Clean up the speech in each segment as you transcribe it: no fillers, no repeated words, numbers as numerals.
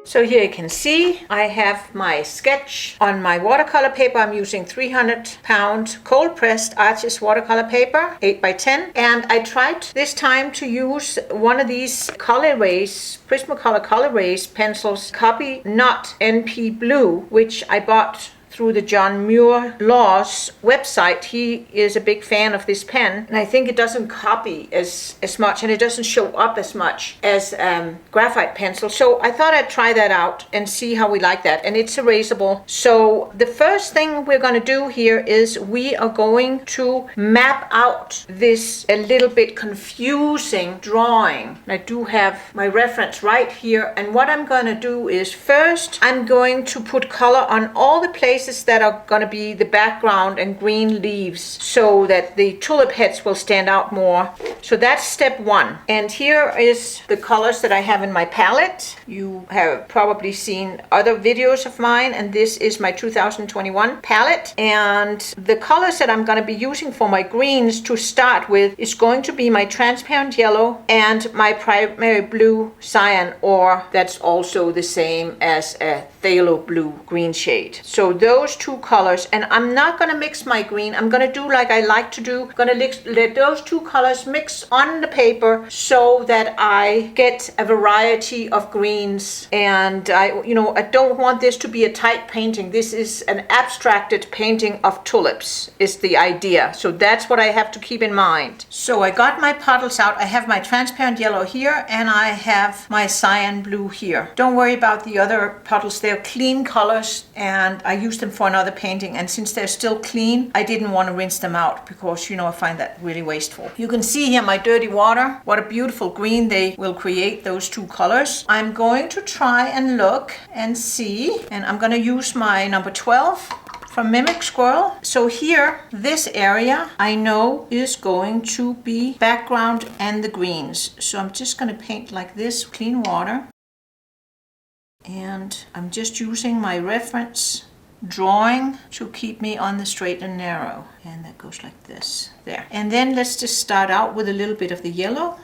So here you can see I have my sketch on my watercolor paper. I'm using 300-pound cold pressed artist watercolor paper, 8x10, and I tried this time to use one of these colorways, Prismacolor colorways pencils, copy not NP Blue, which I bought through the John Muir Law's website. He is a big fan of this pen, and I think it doesn't copy as much, and it doesn't show up as much as graphite pencil. So I thought I'd try that out and see how we like that, and it's erasable. So the first thing we're going to do here is we are going to map out this a little bit confusing drawing. I do have my reference right here, and what I'm going to do is first I'm going to put color on all the places that are going to be the background and green leaves so that the tulip heads will stand out more. So that's step one. And here is the colors that I have in my palette. You have probably seen other videos of mine, and this is my 2021 palette. And the colors that I'm going to be using for my greens to start with is going to be my transparent yellow and my primary blue cyan, or that's also the same as a phthalo blue green shade. So those two colors, and I'm not going to mix my green. I'm going to do like I like to do. I'm going to let those two colors mix on the paper so that I get a variety of greens. And I don't want this to be a tight painting. This is an abstracted painting of tulips is the idea. So that's what I have to keep in mind. So I got my puddles out. I have my transparent yellow here, and I have my cyan blue here. Don't worry about the other puddles. They're clean colors, and I used them for another painting, and since they're still clean, I didn't want to rinse them out because I find that really wasteful. You can see here my dirty water. What a beautiful green they will create, those two colors. I'm going to try and look and see, and I'm going to use my number 12 from Mimic Squirrel. So here, this area I know is going to be background and the greens. So I'm just going to paint like this, clean water. And I'm just using my reference drawing to keep me on the straight and narrow. And that goes like this, there. And then let's just start out with a little bit of the yellow.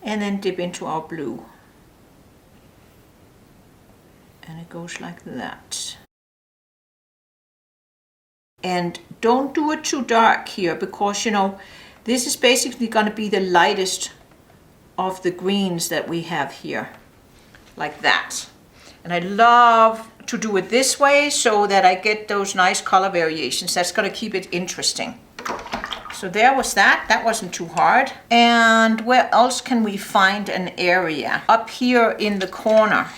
And then dip into our blue. And it goes like that. And don't do it too dark here, because this is basically going to be the lightest of the greens that we have here. Like that. And I love to do it this way so that I get those nice color variations. That's going to keep it interesting. So there was that. That wasn't too hard. And where else can we find an area? Up here in the corner.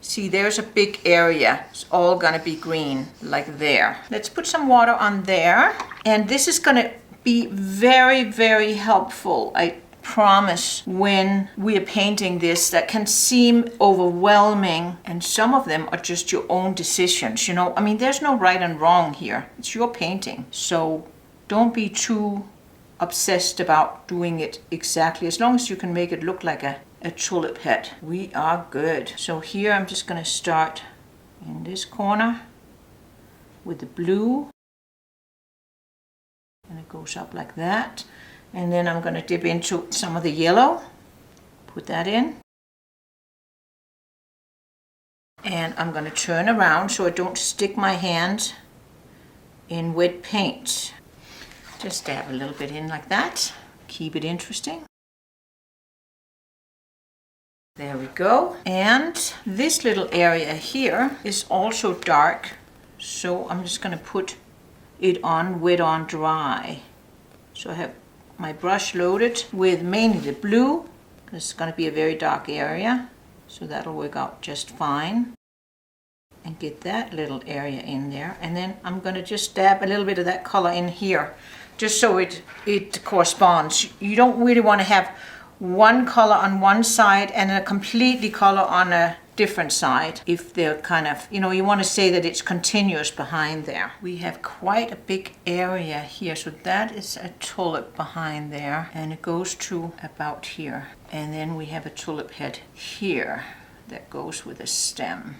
See, there's a big area. It's all going to be green, like there. Let's put some water on there. And this is going to be very, very helpful. I promise when we are painting this, that can seem overwhelming, and some of them are just your own decisions. There's no right and wrong here. It's your painting. So don't be too obsessed about doing it exactly. As long as you can make it look like a tulip head, we are good. So here I'm just going to start in this corner with the blue, and it goes up like that. And then I'm going to dip into some of the yellow, put that in. And I'm going to turn around so I don't stick my hand in wet paint. Just dab a little bit in like that. Keep it interesting. There we go. And this little area here is also dark. So I'm just going to put it on wet on dry. So I have my brush loaded with mainly the blue. It's going to be a very dark area. So that'll work out just fine. And get that little area in there. And then I'm going to just dab a little bit of that color in here, just so it corresponds. You don't really want to have one color on one side and a completely color on a different side. If they're kind of, you want to say that it's continuous behind there. We have quite a big area here. So that is a tulip behind there. And it goes to about here. And then we have a tulip head here that goes with a stem.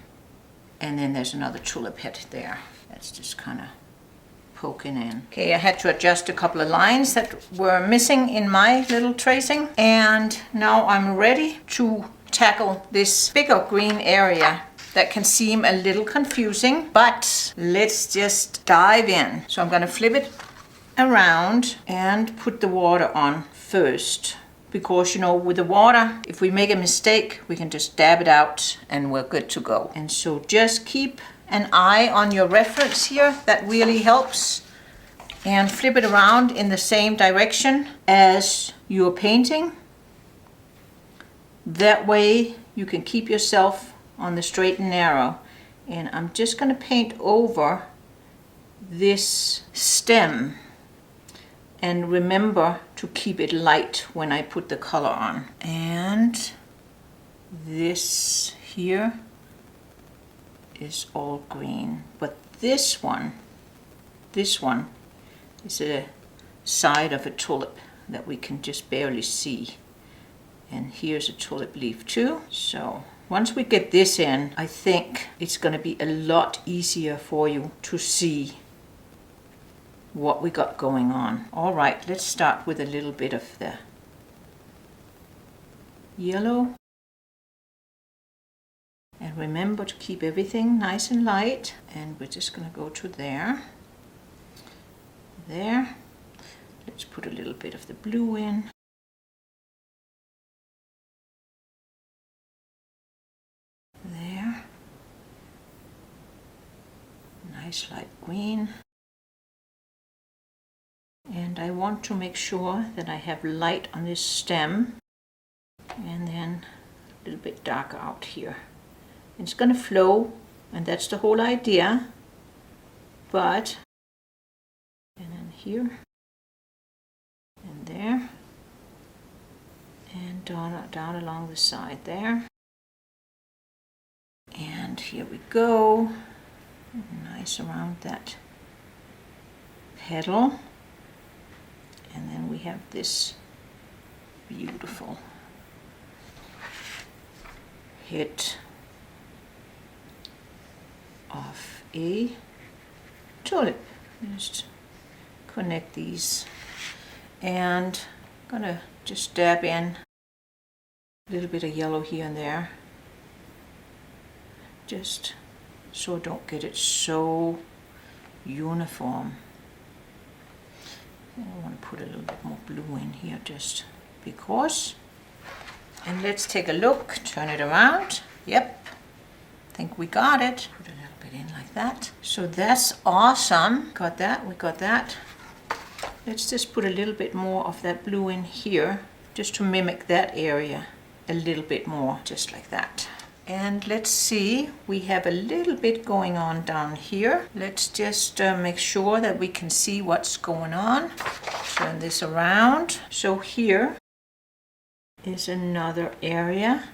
And then there's another tulip head there. That's just kind of poking in. Okay, I had to adjust a couple of lines that were missing in my little tracing. And now I'm ready to tackle this bigger green area that can seem a little confusing, but let's just dive in. So I'm going to flip it around and put the water on first, because you know, with the water, if we make a mistake, we can just dab it out and we're good to go. And so just keep an eye on your reference here. That really helps. And flip it around in the same direction as you're painting. That way you can keep yourself on the straight and narrow. And I'm just going to paint over this stem. And remember to keep it light when I put the color on. And this here is all green. But this one is a side of a tulip that we can just barely see. And here's a tulip leaf too. So once we get this in, I think it's going to be a lot easier for you to see what we got going on. All right, let's start with a little bit of the yellow. And remember to keep everything nice and light. And we're just going to go to there. There. Let's put a little bit of the blue in. There. Nice light green. And I want to make sure that I have light on this stem, and then a little bit darker out here. It's going to flow, and that's the whole idea. But, and then here, and there, and down along the side there. And here we go. Nice around that petal. And then we have this beautiful hit of a tulip. Just connect these, and I'm gonna just dab in a little bit of yellow here and there, just so I don't get it so uniform. I want to put a little bit more blue in here just because. And let's take a look, turn it around. Yep, I think we got it. Put a little bit in like that. So that's awesome. Got that, we got that. Let's just put a little bit more of that blue in here, just to mimic that area a little bit more, just like that. And let's see, we have a little bit going on down here. Let's just make sure that we can see what's going on. Turn this around. So here is another area.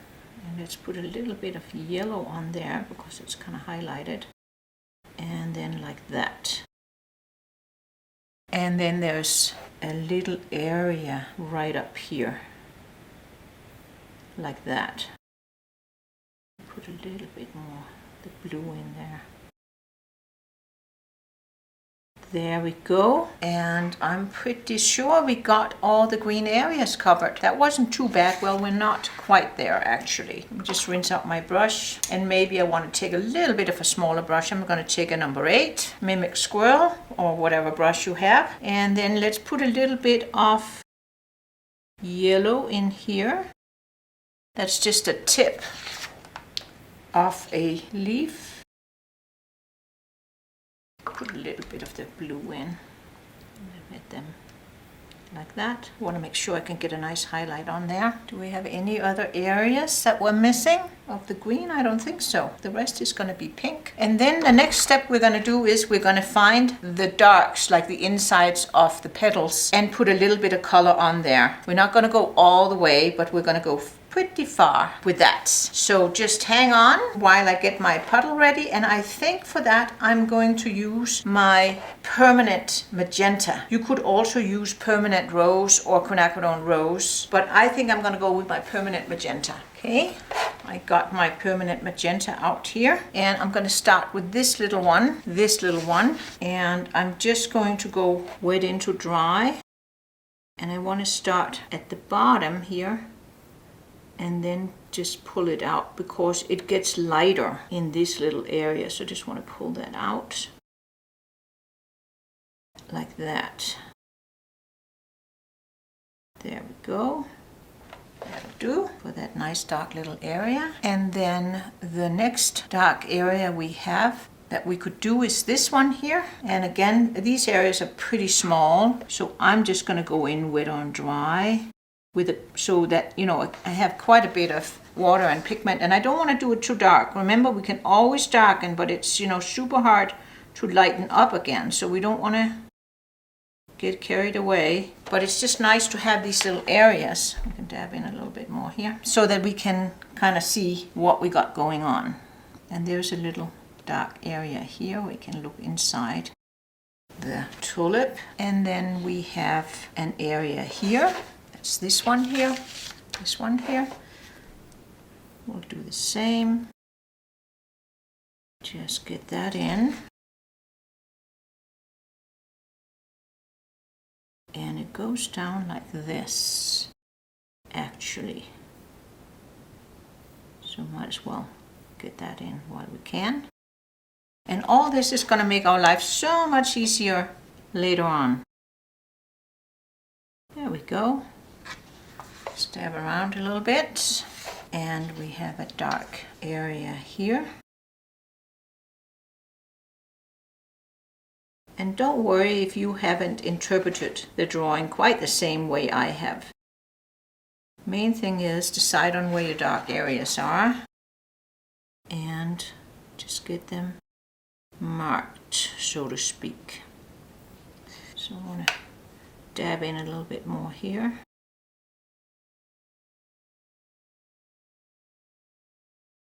And let's put a little bit of yellow on there because it's kind of highlighted. And then like that. And then there's a little area right up here. Like that. Put a little bit more the blue in there. There we go. And I'm pretty sure we got all the green areas covered. That wasn't too bad. Well, we're not quite there actually. Let me just rinse out my brush. And maybe I want to take a little bit of a smaller brush. I'm going to take a number 8, Mimic Squirrel, or whatever brush you have. And then let's put a little bit of yellow in here. That's just a tip of a leaf. Put a little bit of the blue in. Let them like that. I want to make sure I can get a nice highlight on there. Do we have any other areas that we're missing of the green? I don't think so. The rest is going to be pink. And then the next step we're going to do is we're going to find the darks, like the insides of the petals, and put a little bit of color on there. We're not going to go all the way, but we're going to go pretty far with that. So just hang on while I get my puddle ready, and I think for that I'm going to use my permanent magenta. You could also use permanent rose or quinacridone rose, but I think I'm going to go with my permanent magenta. Okay, I got my permanent magenta out here, and I'm going to start with this little one, and I'm just going to go wet into dry, and I want to start at the bottom here and then just pull it out because it gets lighter in this little area. So just want to pull that out like that. There we go. That'll do for that nice dark little area. And then the next dark area we have that we could do is this one here. And again, these areas are pretty small, so I'm just going to go in wet on dry with it so that, you know, I have quite a bit of water and pigment, and I don't want to do it too dark. Remember, we can always darken, but it's, you know, super hard to lighten up again, so we don't want to get carried away. But it's just nice to have these little areas. We can dab in a little bit more here so that we can kind of see what we got going on. And there's a little dark area here. We can look inside the tulip. And then we have an area here. That's this one here. This one here. We'll do the same. Just get that in. And it goes down like this, actually. So might as well get that in while we can. And all this is going to make our life so much easier later on. There we go. Stab around a little bit. And we have a dark area here. And don't worry if you haven't interpreted the drawing quite the same way I have. Main thing is decide on where your dark areas are and just get them marked, so to speak. So I want to dab in a little bit more here.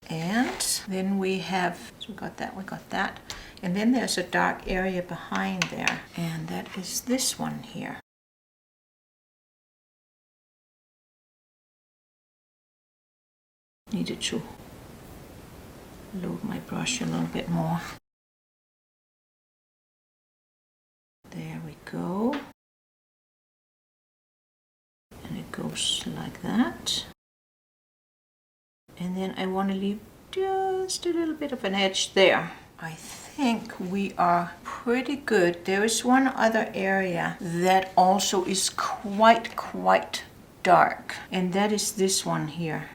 And then we have, so we got that. And then there's a dark area behind there, and that is this one here. Needed to load my brush a little bit more. There we go. And it goes like that. And then I want to leave just a little bit of an edge there. I think we are pretty good. There is one other area that also is quite dark, and that is this one here.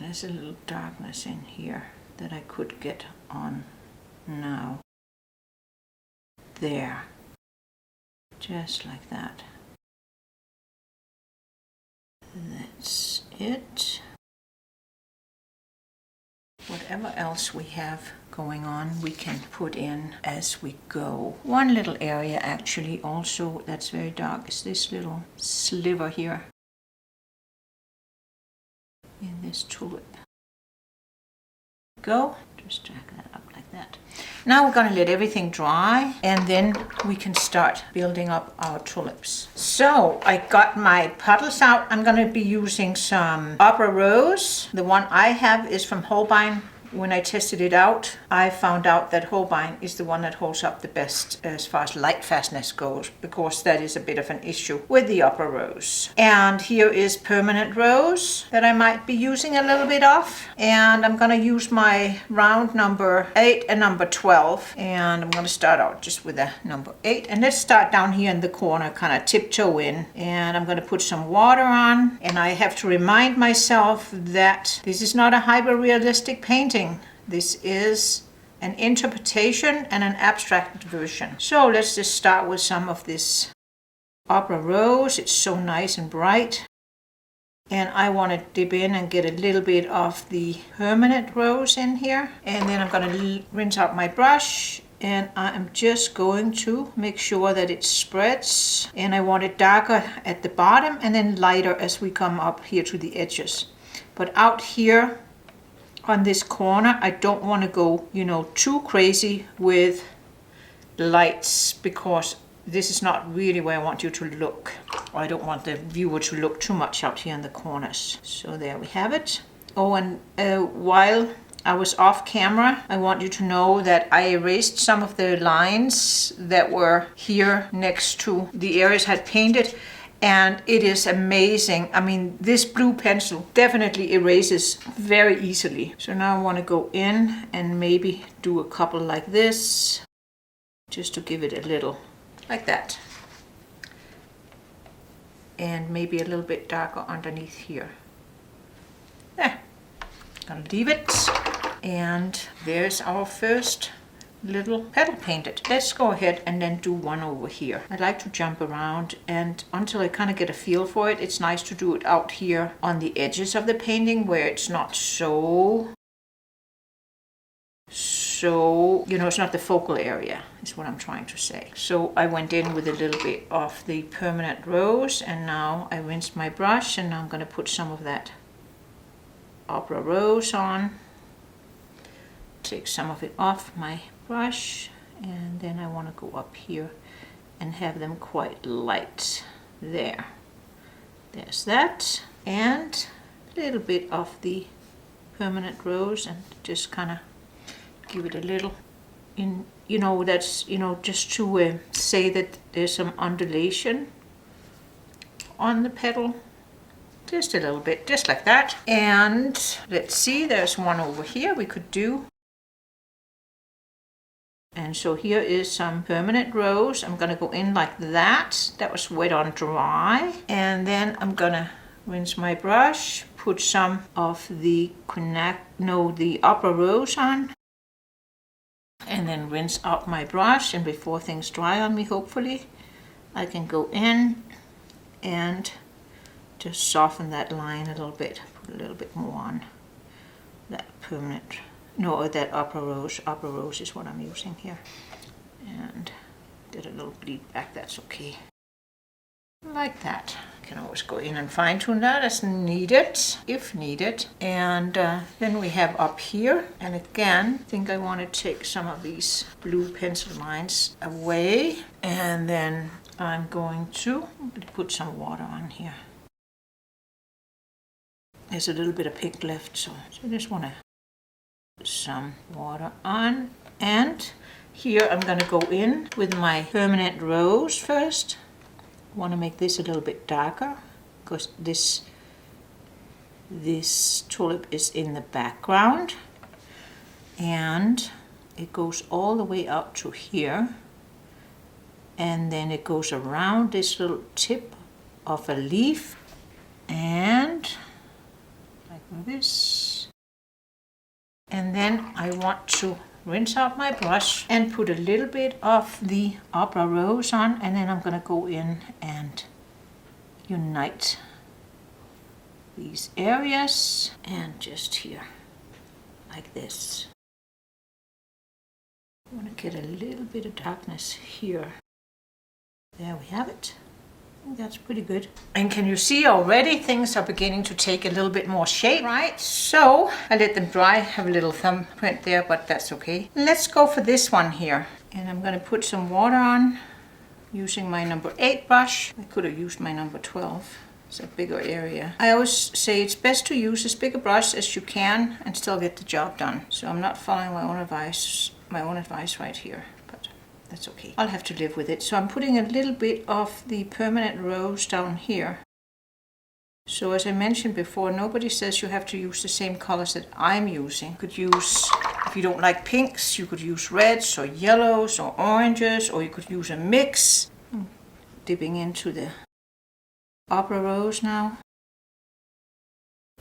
There's a little darkness in here that I could get on now. There. Just like that. That's it. Whatever else we have going on, we can put in as we go. One little area actually also that's very dark is this little sliver here in this tulip. Go, just drag that up like that. Now we're going to let everything dry, and then we can start building up our tulips. So I got my puddles out. I'm going to be using some Opera Rose. The one I have is from Holbein. When I tested it out, I found out that Holbein is the one that holds up the best as far as light fastness goes, because that is a bit of an issue with the Opera Rose. And here is Permanent Rose that I might be using a little bit of. And I'm going to use my round number 8 and number 12. And I'm going to start out just with a number 8. And let's start down here in the corner, kind of tiptoe in. And I'm going to put some water on. And I have to remind myself that this is not a hyper-realistic painting. This is an interpretation and an abstract version. So let's just start with some of this Opera Rose. It's so nice and bright. And I want to dip in and get a little bit of the Permanent Rose in here. And then I'm going to rinse out my brush. And I'm just going to make sure that it spreads. And I want it darker at the bottom and then lighter as we come up here to the edges. But out here on this corner, I don't want to go, you know, too crazy with lights, because this is not really where I want you to look. I don't want the viewer to look too much out here in the corners. So there we have it. Oh, and while I was off camera, I want you to know that I erased some of the lines that were here next to the areas I had painted. and it is amazing. I mean, this blue pencil definitely erases very easily. So now I want to go in and maybe do a couple like this, just to give it a little, like that. And maybe a little bit darker underneath here. Gonna leave it. And there's our first little petal painted. Let's go ahead and then do one over here. I like to jump around, and until I kind of get a feel for it, it's nice to do it out here on the edges of the painting where it's not so, you know, it's not the focal area, is what I'm trying to say. So I went in with a little bit of the permanent rose, and now I rinsed my brush, and now I'm going to put some of that opera rose on. Take some of it off my brush, and then I want to go up here and have them quite light. There's that, and a little bit of the permanent rose, and just kind of give it a little in, you know, that's, you know, just to say that there's some undulation on the petal, just a little bit, just like that. And let's see, there's one over here we could do. And so here is some permanent rose. I'm going to go in like that. That was wet on dry. And then I'm going to rinse my brush, put some of the the opera rose on, and then rinse out my brush. And before things dry on me, hopefully, I can go in and just soften that line a little bit. Put a little bit more on that permanent. No, that opera rose. Opera rose is what I'm using here. And get a little bleed back, that's okay. Like that. Can always go in and fine tune that as needed, if needed. And then we have up here, and again, I think I want to take some of these blue pencil lines away. And then I'm going to put some water on here. There's a little bit of pink left, so I just want to some water on. And here I'm going to go in with my permanent rose first. I want to make this a little bit darker because this tulip is in the background, and it goes all the way out to here, and then it goes around this little tip of a leaf, and like this. And then I want to rinse out my brush and put a little bit of the opera rose on, and then I'm going to go in and unite these areas, and just here like this. I want to get a little bit of darkness here. There we have it. That's pretty good. And can you see already things are beginning to take a little bit more shape, right? So I let them dry, have a little thumbprint there, but that's okay. Let's go for this one here. And I'm going to put some water on using my number 8 brush. I could have used my number 12. It's a bigger area. I always say it's best to use as big a brush as you can and still get the job done. So I'm not following my own advice right here. That's okay. I'll have to live with it. So I'm putting a little bit of the permanent rose down here. So as I mentioned before, nobody says you have to use the same colors that I'm using. You could use, if you don't like pinks, you could use reds or yellows or oranges, or you could use a mix. I'm dipping into the opera rose now.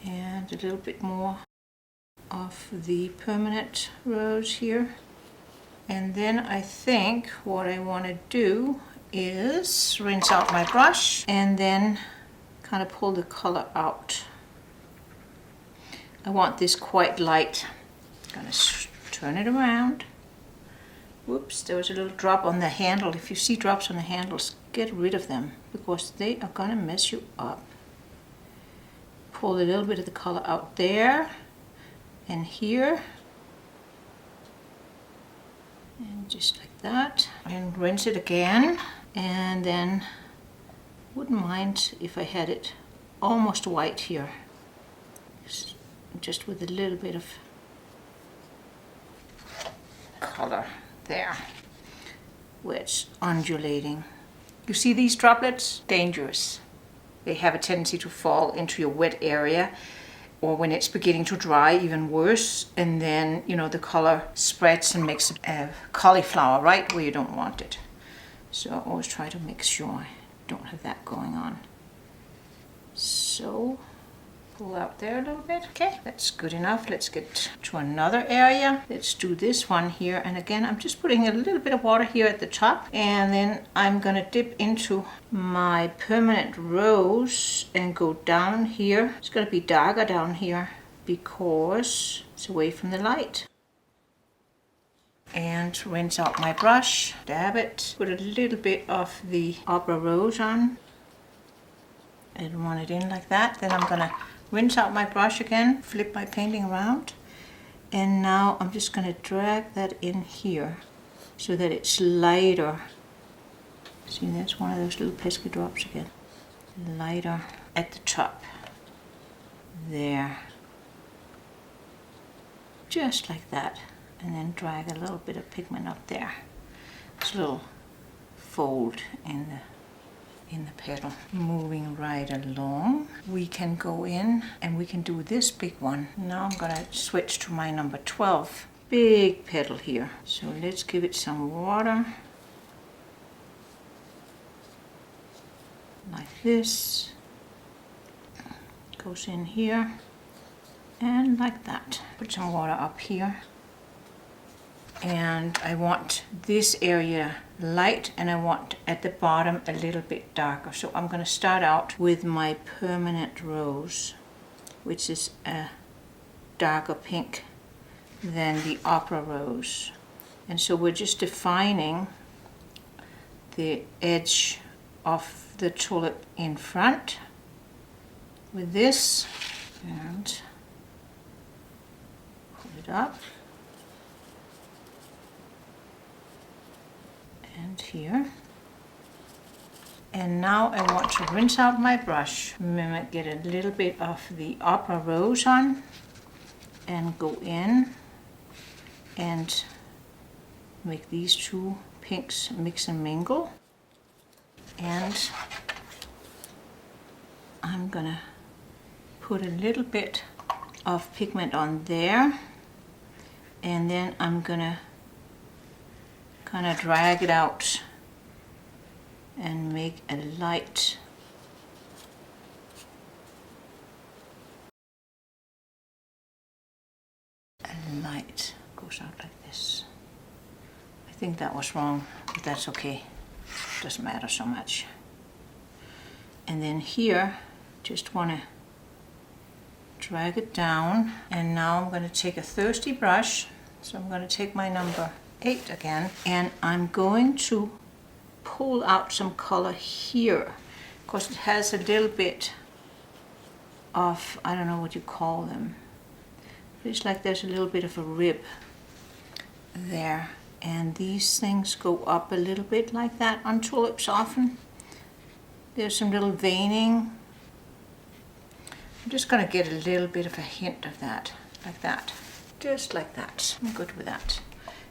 And a little bit more of the permanent rose here. And then I think what I want to do is rinse out my brush and then kind of pull the color out. I want this quite light. I'm going to turn it around. Whoops, there was a little drop on the handle. If you see drops on the handles, get rid of them because they are going to mess you up. Pull a little bit of the color out there and here. And just like that, and rinse it again, and then wouldn't mind if I had it almost white here, just with a little bit of color there where it's undulating. You see these droplets? Dangerous. they have a tendency to fall into your wet area, or when it's beginning to dry, even worse. And then, you know, the color spreads and makes a cauliflower right where you don't want it. So I always try to make sure I don't have that going on. So pull out there a little bit. Okay, that's good enough. Let's get to another area. Let's do this one here. And again, I'm just putting a little bit of water here at the top. And then I'm gonna dip into my permanent rose and go down here. It's gonna be darker down here because it's away from the light. And rinse out my brush, dab it, put a little bit of the opera rose on. I don't want it in like that. Then I'm gonna rinse out my brush again, flip my painting around, and now I'm just going to drag that in here so that it's lighter. See, that's one of those little pesky drops again. Lighter at the top. There. Just like that. And then drag a little bit of pigment up there. This little fold in the petal. Moving right along, we can go in and we can do this big one. Now I'm gonna switch to my number 12. Big petal here. So let's give it some water. Like this. Goes in here. And like that. Put some water up here. And I want this area light, and I want at the bottom a little bit darker. So I'm going to start out with my permanent rose, which is a darker pink than the opera rose. And so we're just defining the edge of the tulip in front with this, and pull it up. And here. And now I want to rinse out my brush. Get a little bit of the opera rose on and go in and make these two pinks mix and mingle. And I'm gonna put a little bit of pigment on there, and then I'm gonna kind of drag it out and make a light goes out like this. I think that was wrong, but that's okay. Doesn't matter so much. And then here, just want to drag it down. And now I'm going to take a thirsty brush. So I'm going to take my number 8 again, and I'm going to pull out some color here, because it has a little bit of, I don't know what you call them, but it's like there's a little bit of a rib there, and these things go up a little bit like that on tulips often. There's some little veining. I'm just going to get a little bit of a hint of that, like that, just like that. I'm good with that.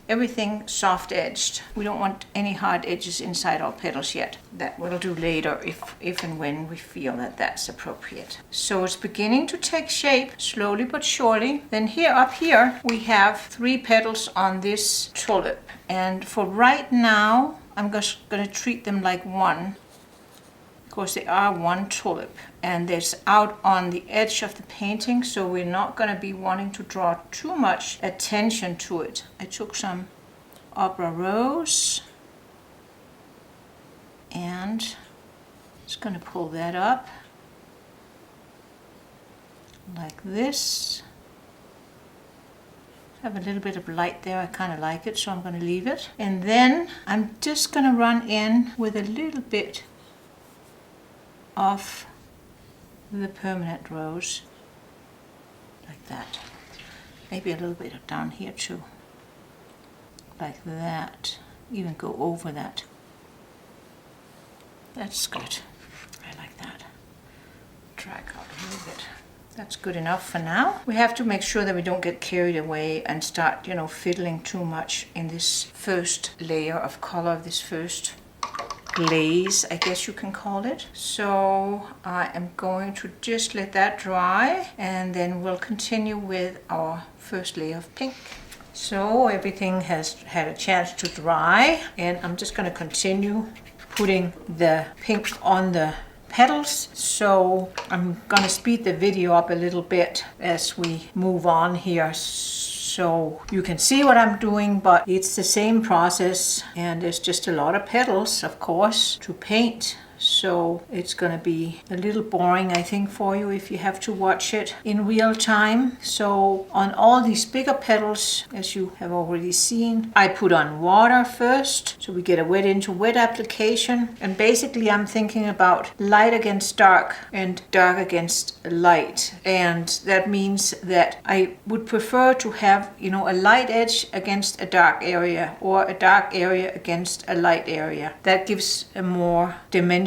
Everything soft edged. We don't want any hard edges inside our petals yet. That we'll do later if and when we feel that that's appropriate. So it's beginning to take shape slowly but surely. Then here up here we have 3 petals on this tulip, and for right now I'm just going to treat them like one, because they are one tulip, and it's out on the edge of the painting, so we're not going to be wanting to draw too much attention to it. I took some opera rose and just going to pull that up like this. I have a little bit of light there, I kind of like it, so I'm going to leave it. And then I'm just going to run in with a little bit of the permanent rose, like that. Maybe a little bit of down here too, like that. Even go over that. That's good. I like that. Drag out a little bit. That's good enough for now. We have to make sure that we don't get carried away and start, fiddling too much in this first layer of color of this first glaze, I guess you can call it. So I am going to just let that dry, and then we'll continue with our first layer of pink. So everything has had a chance to dry, and I'm just going to continue putting the pink on the petals. So I'm going to speed the video up a little bit as we move on here, so you can see what I'm doing, but it's the same process, and there's just a lot of petals, of course, to paint. So it's gonna be a little boring, I think, for you if you have to watch it in real time. So on all these bigger petals, as you have already seen, I put on water first, so we get a wet into wet application. And basically I'm thinking about light against dark and dark against light. And that means that I would prefer to have, you know, a light edge against a dark area, or a dark area against a light area. That gives a more dimension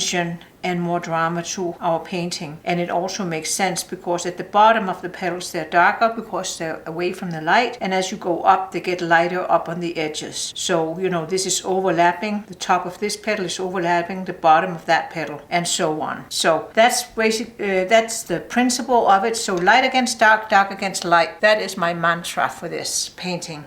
and more drama to our painting. And it also makes sense because at the bottom of the petals they're darker because they're away from the light, and as you go up they get lighter up on the edges. So, you know, this is overlapping, the top of this petal is overlapping the bottom of that petal, and so on. So that's that's the principle of it. So light against dark, dark against light. That is my mantra for this painting.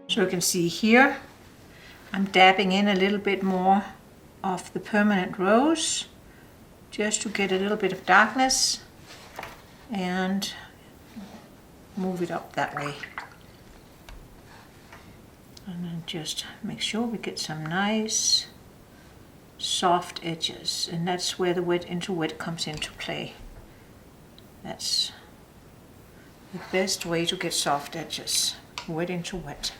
So you can see here, I'm dabbing in a little bit more of the permanent rose just to get a little bit of darkness and move it up that way. And then just make sure we get some nice soft edges, and that's where the wet into wet comes into play. That's the best way to get soft edges, wet into wet.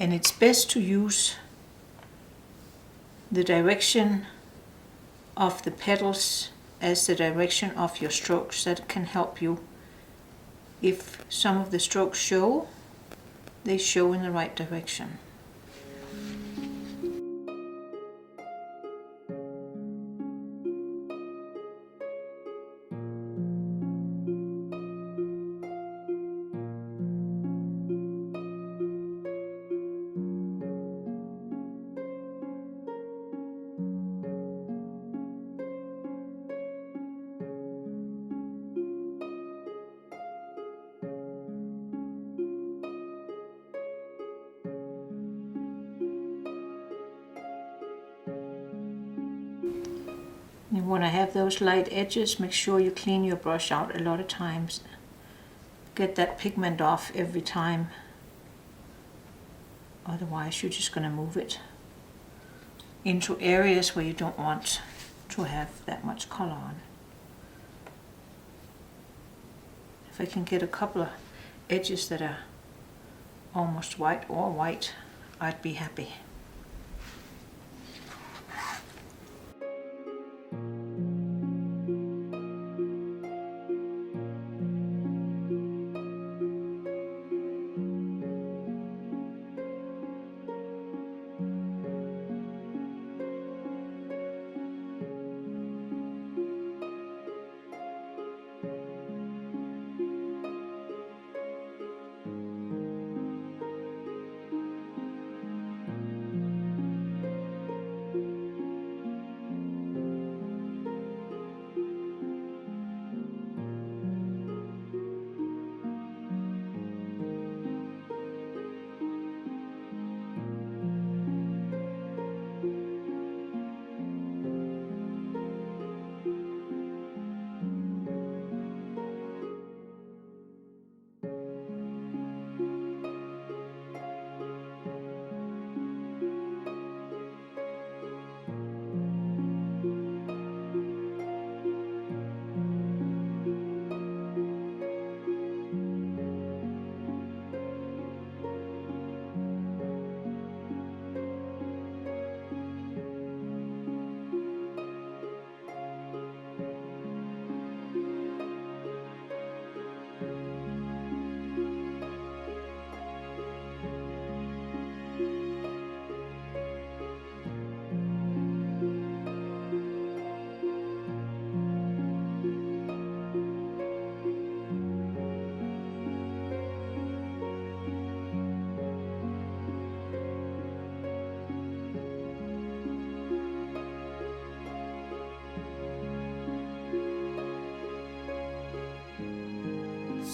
And it's best to use the direction of the petals as the direction of your strokes. That can help you. If some of the strokes show, they show in the right direction. You want to have those light edges, make sure you clean your brush out a lot of times. Get that pigment off every time. Otherwise you're just going to move it into areas where you don't want to have that much color on. If I can get a couple of edges that are almost white or white, I'd be happy.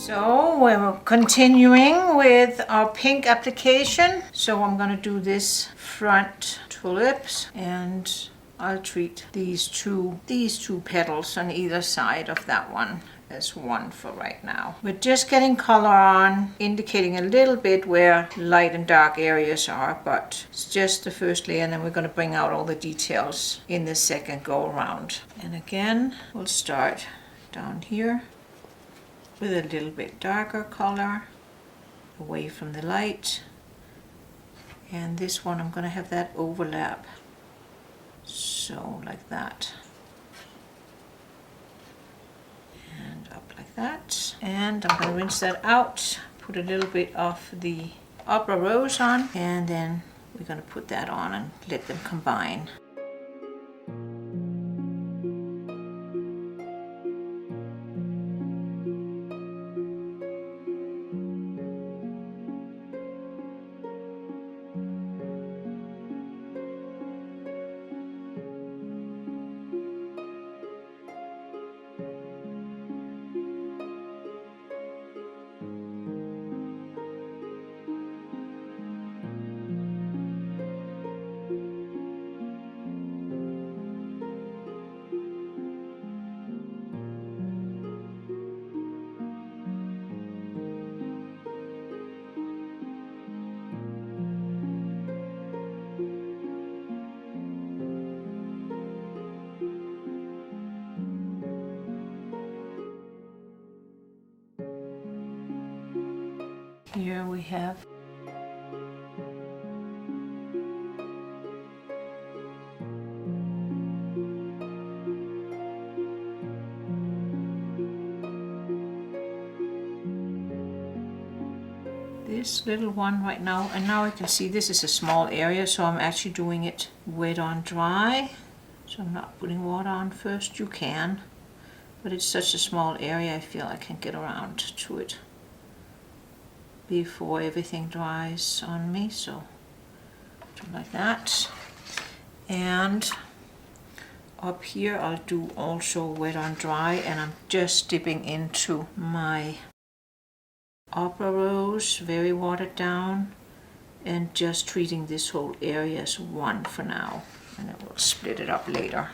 So we're continuing with our pink application. So I'm going to do this front tulips, and I'll treat these two petals on either side of that one as one for right now. We're just getting color on, indicating a little bit where light and dark areas are, but it's just the first layer, and then we're going to bring out all the details in the second go around. And again, we'll start down here with a little bit darker color away from the light, and this one I'm going to have that overlap, so like that, and up like that. And I'm going to rinse that out, put a little bit of the Opera Rose on, and then we're going to put that on and let them combine. Here we have this little one right now, and now you can see this is a small area, so I'm actually doing it wet on dry. So I'm not putting water on first. You can, but it's such a small area, I feel I can get around to it before everything dries on me, so do like that. And up here I'll do also wet on dry, and I'm just dipping into my Opera Rose, very watered down, and just treating this whole area as one for now, and then we'll split it up later.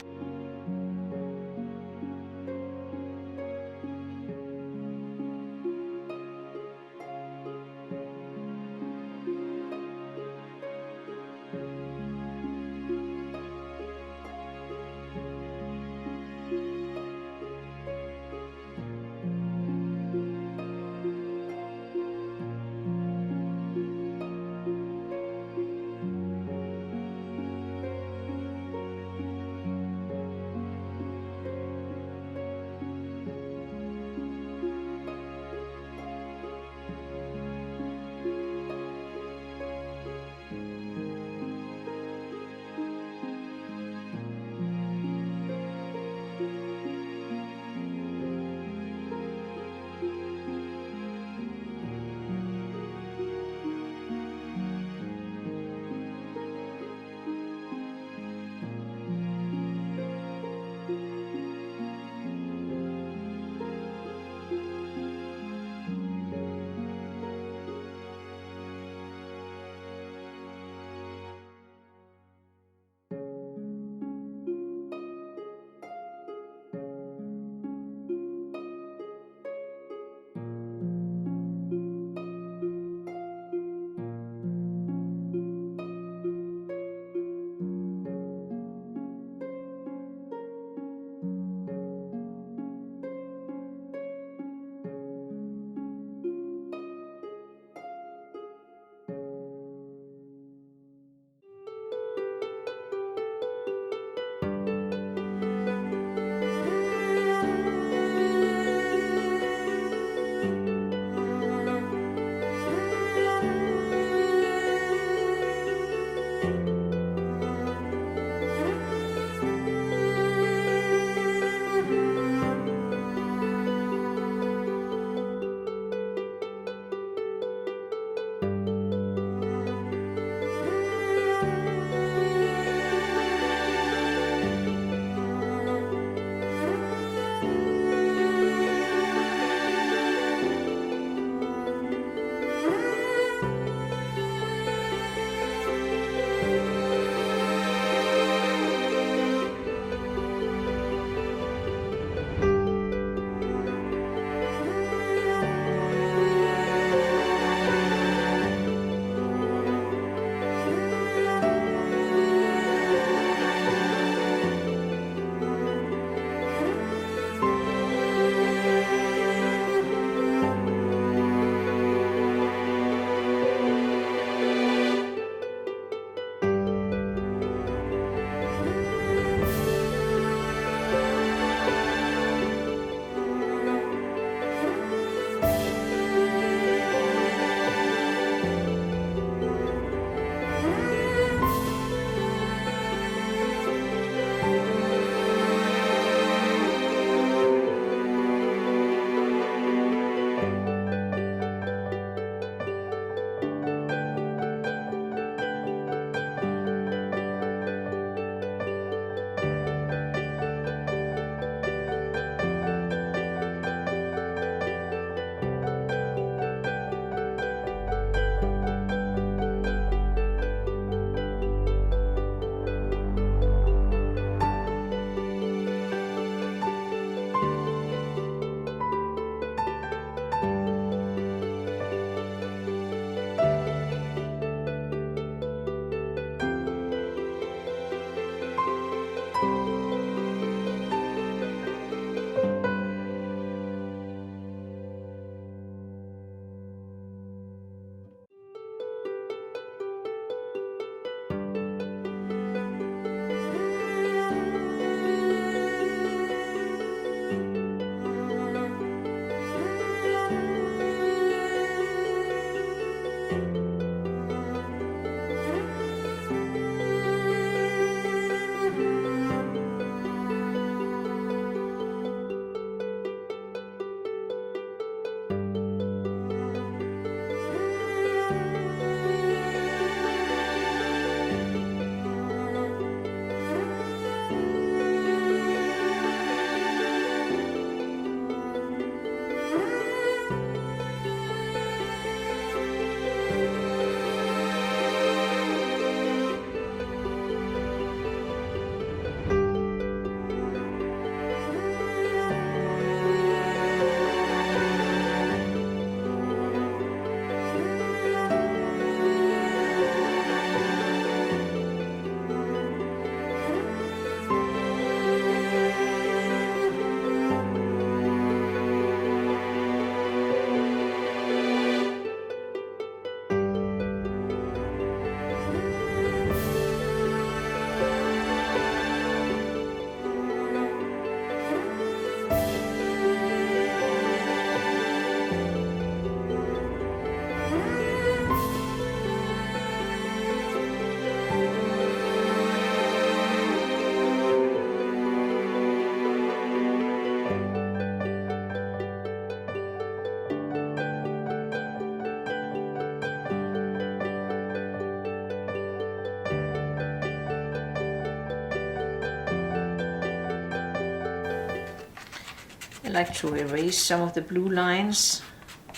I like to erase some of the blue lines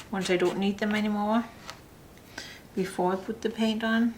once I don't need them anymore before I put the paint on.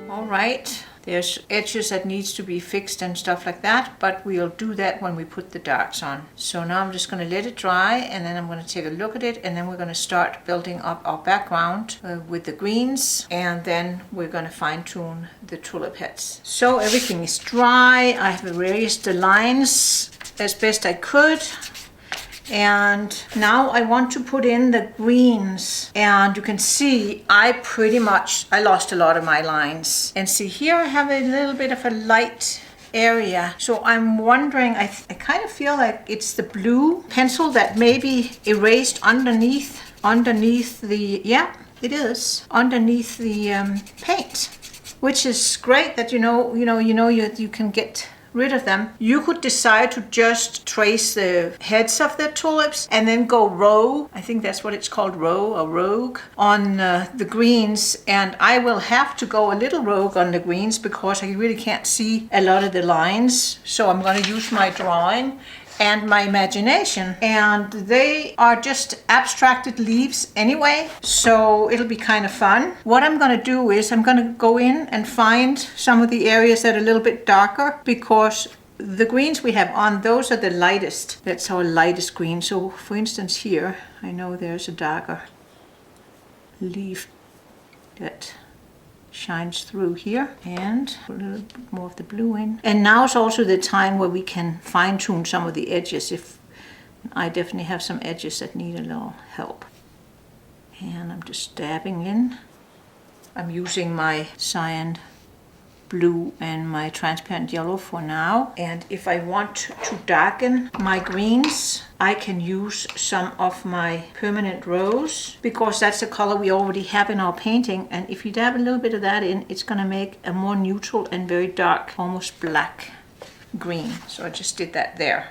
All right, there's edges that needs to be fixed and stuff like that, but we'll do that when we put the darks on. So now I'm just going to let it dry, and then I'm going to take a look at it, and then we're going to start building up our background with the greens, and then we're going to fine tune the tulip heads. So everything is dry. I have erased the lines as best I could. And now I want to put in the greens, and you can see I lost a lot of my lines. And see here I have a little bit of a light area, so I'm wondering, I kind of feel like it's the blue pencil that maybe erased underneath the, yeah, it is underneath the paint, which is great that you can get rid of them. You could decide to just trace the heads of the tulips and then go row, I think that's what it's called, row or rogue, on the greens. And I will have to go a little rogue on the greens because I really can't see a lot of the lines. So I'm going to use my drawing and my imagination, and they are just abstracted leaves anyway, so it'll be kind of fun. What I'm going to do is I'm going to go in and find some of the areas that are a little bit darker, because the greens we have on, those are the lightest. That's our lightest green. So for instance here, I know there's a darker leaf that shines through here, and put a little bit more of the blue in. And now is also the time where we can fine tune some of the edges. If I definitely have some edges that need a little help. And I'm just dabbing in. I'm using my cyan blue and my transparent yellow for now. And if I want to darken my greens, I can use some of my permanent rose, because that's the color we already have in our painting. And if you dab a little bit of that in, it's going to make a more neutral and very dark, almost black green. So I just did that there.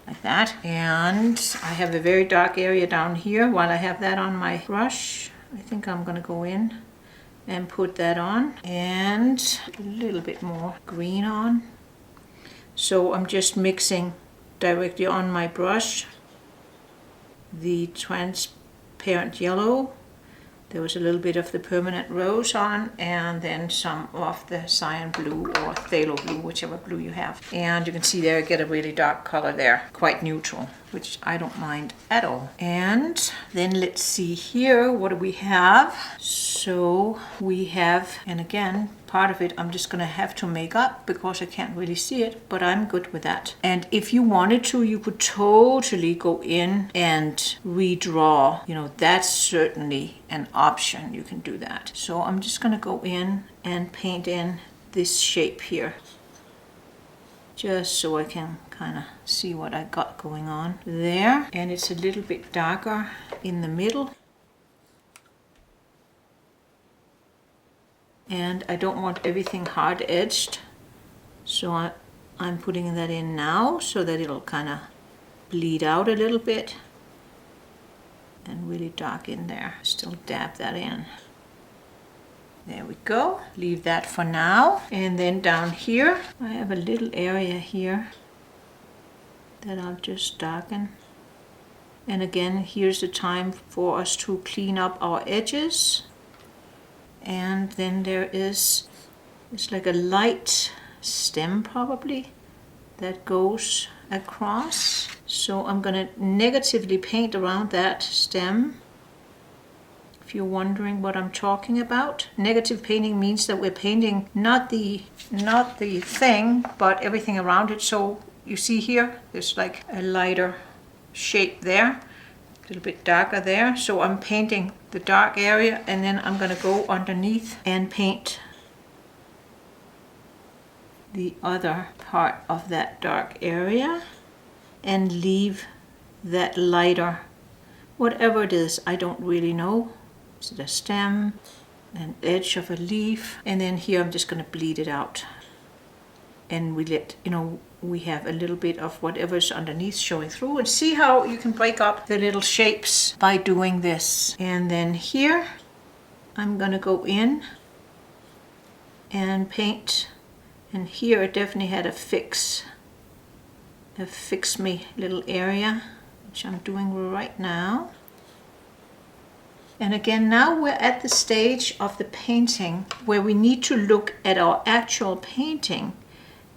Like that. And I have a very dark area down here. While I have that on my brush, I think I'm going to go in and put that on and a little bit more green on. So I'm just mixing directly on my brush the transparent yellow. There was a little bit of the permanent rose on, and then some of the cyan blue or phthalo blue, whichever blue you have. And you can see there I get a really dark color there, quite neutral, which I don't mind at all. And then let's see here, what do we have? So we have, and again, part of it I'm just gonna have to make up because I can't really see it, but I'm good with that. And if you wanted to, you could totally go in and redraw. You know, that's certainly an option. You can do that. So I'm just gonna go in and paint in this shape here, just so I can kind of see what I got going on there. And it's a little bit darker in the middle. And I don't want everything hard edged, so I'm putting that in now so that it'll kind of bleed out a little bit and really dark in there. Still dab that in. There we go. Leave that for now. And then down here I have a little area here that I'll just darken. And again, here's the time for us to clean up our edges. And then there is, it's like a light stem probably that goes across. So I'm going to negatively paint around that stem. If you're wondering what I'm talking about, negative painting means that we're painting not the thing, but everything around it. So you see here, there's like a lighter shape there, a little bit darker there. So I'm painting the dark area, and then I'm going to go underneath and paint the other part of that dark area and leave that lighter, whatever it is, I don't really know. Is it a stem, an edge of a leaf? And then here I'm just going to bleed it out. And we let, you know, we have a little bit of whatever's underneath showing through, and see how you can break up the little shapes by doing this. And then here I'm going to go in and paint, and here it definitely had a fix me little area, which I'm doing right now. And again, now we're at the stage of the painting where we need to look at our actual painting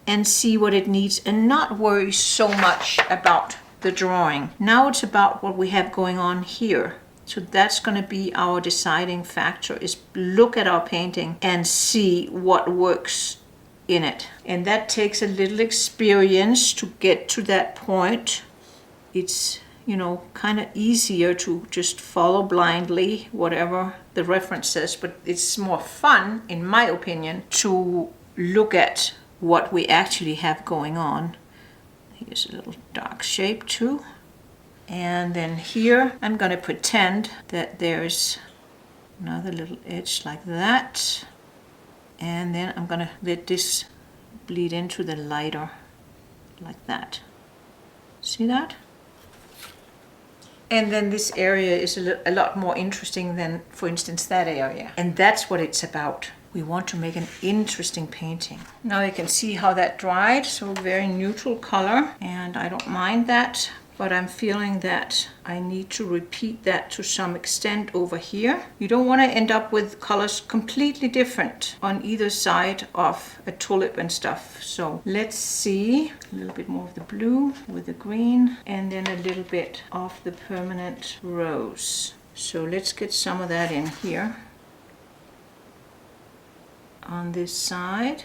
and see what it needs and not worry so much about the drawing. Now it's about what we have going on here. So that's going to be our deciding factor, is look at our painting and see what works in it. And that takes a little experience to get to that point. It's, you know, kind of easier to just follow blindly whatever the reference says, but it's more fun, in my opinion, to look at what we actually have going on. Here's a little dark shape too. And then here I'm going to pretend that there's another little edge like that. And then I'm going to let this bleed into the lighter like that. See that? And then this area is a lot more interesting than, for instance, that area. And that's what it's about. We want to make an interesting painting. Now you can see how that dried, so very neutral color, and I don't mind that, but I'm feeling that I need to repeat that to some extent over here. You don't want to end up with colors completely different on either side of a tulip and stuff. So let's see, a little bit more of the blue with the green, and then a little bit of the permanent rose. So let's get some of that in here. On this side,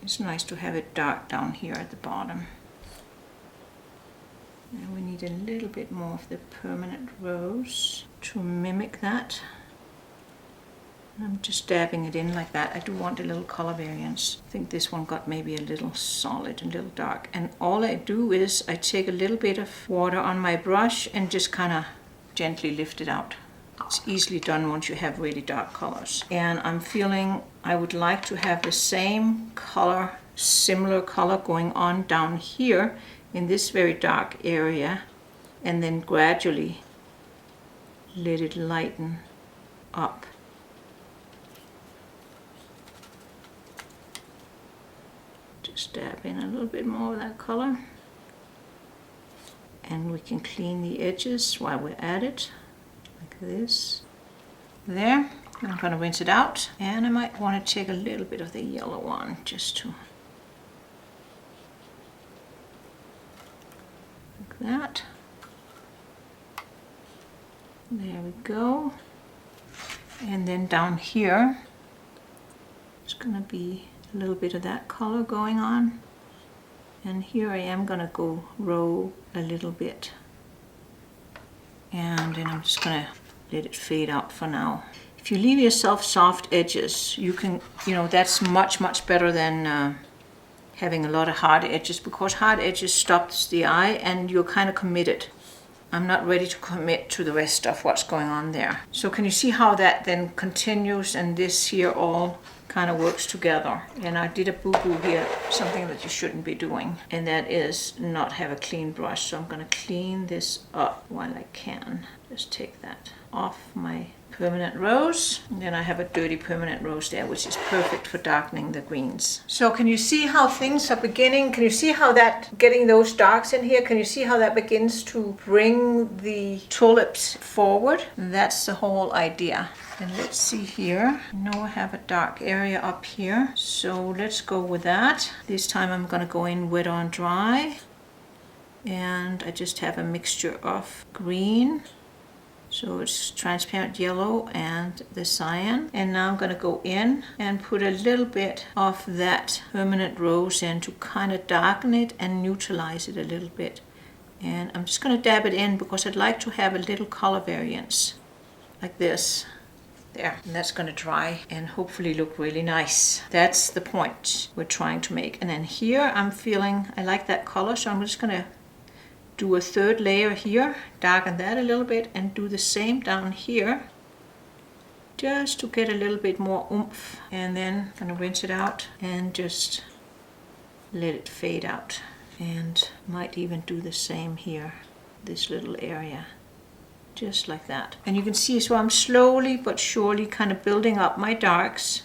it's nice to have it dark down here at the bottom. And we need a little bit more of the permanent rose to mimic that. I'm just dabbing it in like that. I do want a little color variance. I think this one got maybe a little solid, a little dark. And all I do is I take a little bit of water on my brush and just kind of gently lift it out. It's easily done once you have really dark colors. And I'm feeling I would like to have the same color, similar color going on down here in this very dark area, and then gradually let it lighten up. Just dab in a little bit more of that color. And we can clean the edges while we're at it, like this. There. I'm going to rinse it out, and I might want to take a little bit of the yellow one just to, like that. There we go. And then down here, it's going to be a little bit of that color going on. And here I am going to go roll a little bit. And then I'm just going to let it fade out for now. If you leave yourself soft edges, you can, that's much better than having a lot of hard edges, because hard edges stops the eye and you're kind of committed. I'm not ready to commit to the rest of what's going on there. So can you see how that then continues and this here all kind of works together? And I did a boo-boo here, something that you shouldn't be doing, and that is not have a clean brush. So I'm going to clean this up while I can. Just take that off my permanent rose, and then I have a dirty permanent rose there, which is perfect for darkening the greens. So can you see how things are beginning? Can you see how that, getting those darks in here, can you see how that begins to bring the tulips forward? And that's the whole idea. And let's see here. Now I have a dark area up here, so let's go with that. This time I'm going to go in wet on dry, and I just have a mixture of green. So it's transparent yellow and the cyan. And now I'm going to go in and put a little bit of that permanent rose in to kind of darken it and neutralize it a little bit. And I'm just going to dab it in because I'd like to have a little color variance like this. There, and that's going to dry and hopefully look really nice. That's the point we're trying to make. And then here I'm feeling I like that color, so I'm just going to do a third layer here, darken that a little bit, and do the same down here just to get a little bit more oomph. And then I'm going to rinse it out and just let it fade out. And might even do the same here, this little area, just like that. And you can see, so I'm slowly but surely kind of building up my darks.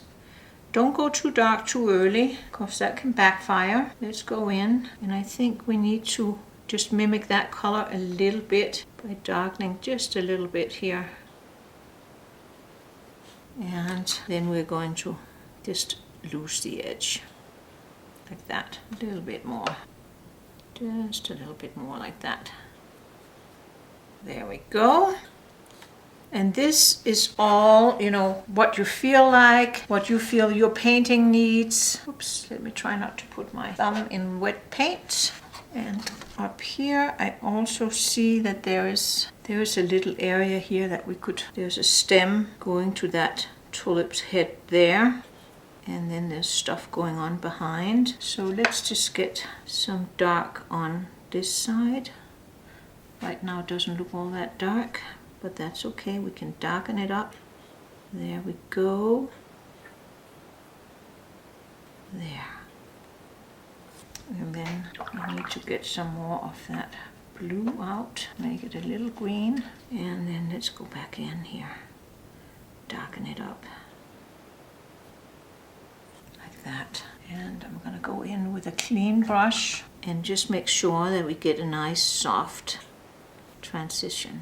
Don't go too dark too early, because that can backfire. Let's go in, and I think we need to just mimic that color a little bit by darkening just a little bit here. And then we're going to just loose the edge like that, a little bit more. Just a little bit more like that. There we go. And this is all, what you feel like, what you feel your painting needs. Oops, let me try not to put my thumb in wet paint. And up here I also see that there is a little area here that we could, there's a stem going to that tulip's head there. And then there's stuff going on behind. So let's just get some dark on this side. Right now it doesn't look all that dark, but that's okay. We can darken it up. There we go. There. And then I need to get some more of that blue out, make it a little green. And then let's go back in here, darken it up. That. And I'm going to go in with a clean brush and just make sure that we get a nice soft transition.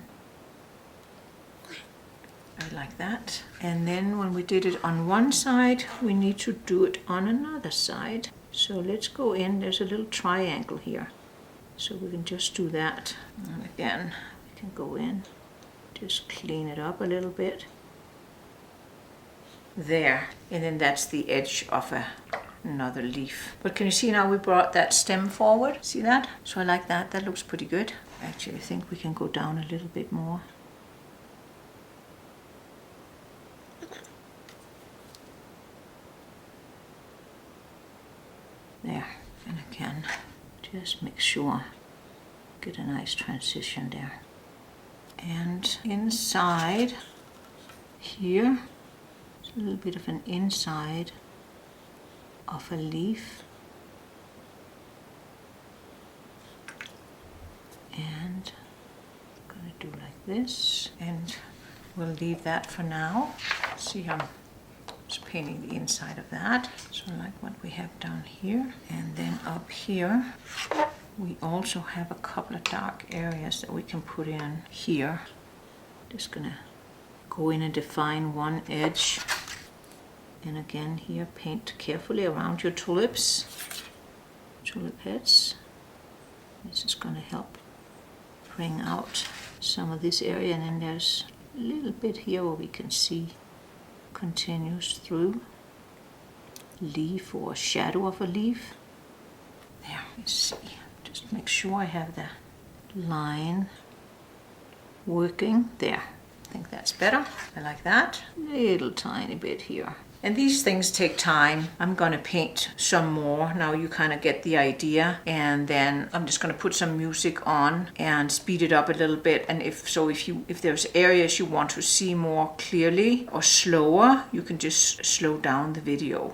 I like that. And then when we did it on one side, we need to do it on another side. So let's go in, there's a little triangle here. So we can just do that. And again, we can go in, just clean it up a little bit. There, and then that's the edge of another leaf. But can you see now we brought that stem forward? See that? So I like that. That looks pretty good. Actually, I think we can go down a little bit more. There, and again, just make sure, get a nice transition there. And inside here, a little bit of an inside of a leaf. And I'm going to do like this, and we'll leave that for now. See, I'm just painting the inside of that. So like what we have down here. And then up here, we also have a couple of dark areas that we can put in here. Just gonna go in and define one edge. And again here, paint carefully around your tulips, tulip heads. This is gonna help bring out some of this area, and then there's a little bit here where we can see continues through leaf or shadow of a leaf. There, let's see. Just make sure I have the line working there. I think that's better. I like that. Little tiny bit here. And these things take time. I'm gonna paint some more. Now you kind of get the idea. And then I'm just gonna put some music on and speed it up a little bit. And if there's areas you want to see more clearly or slower, you can just slow down the video.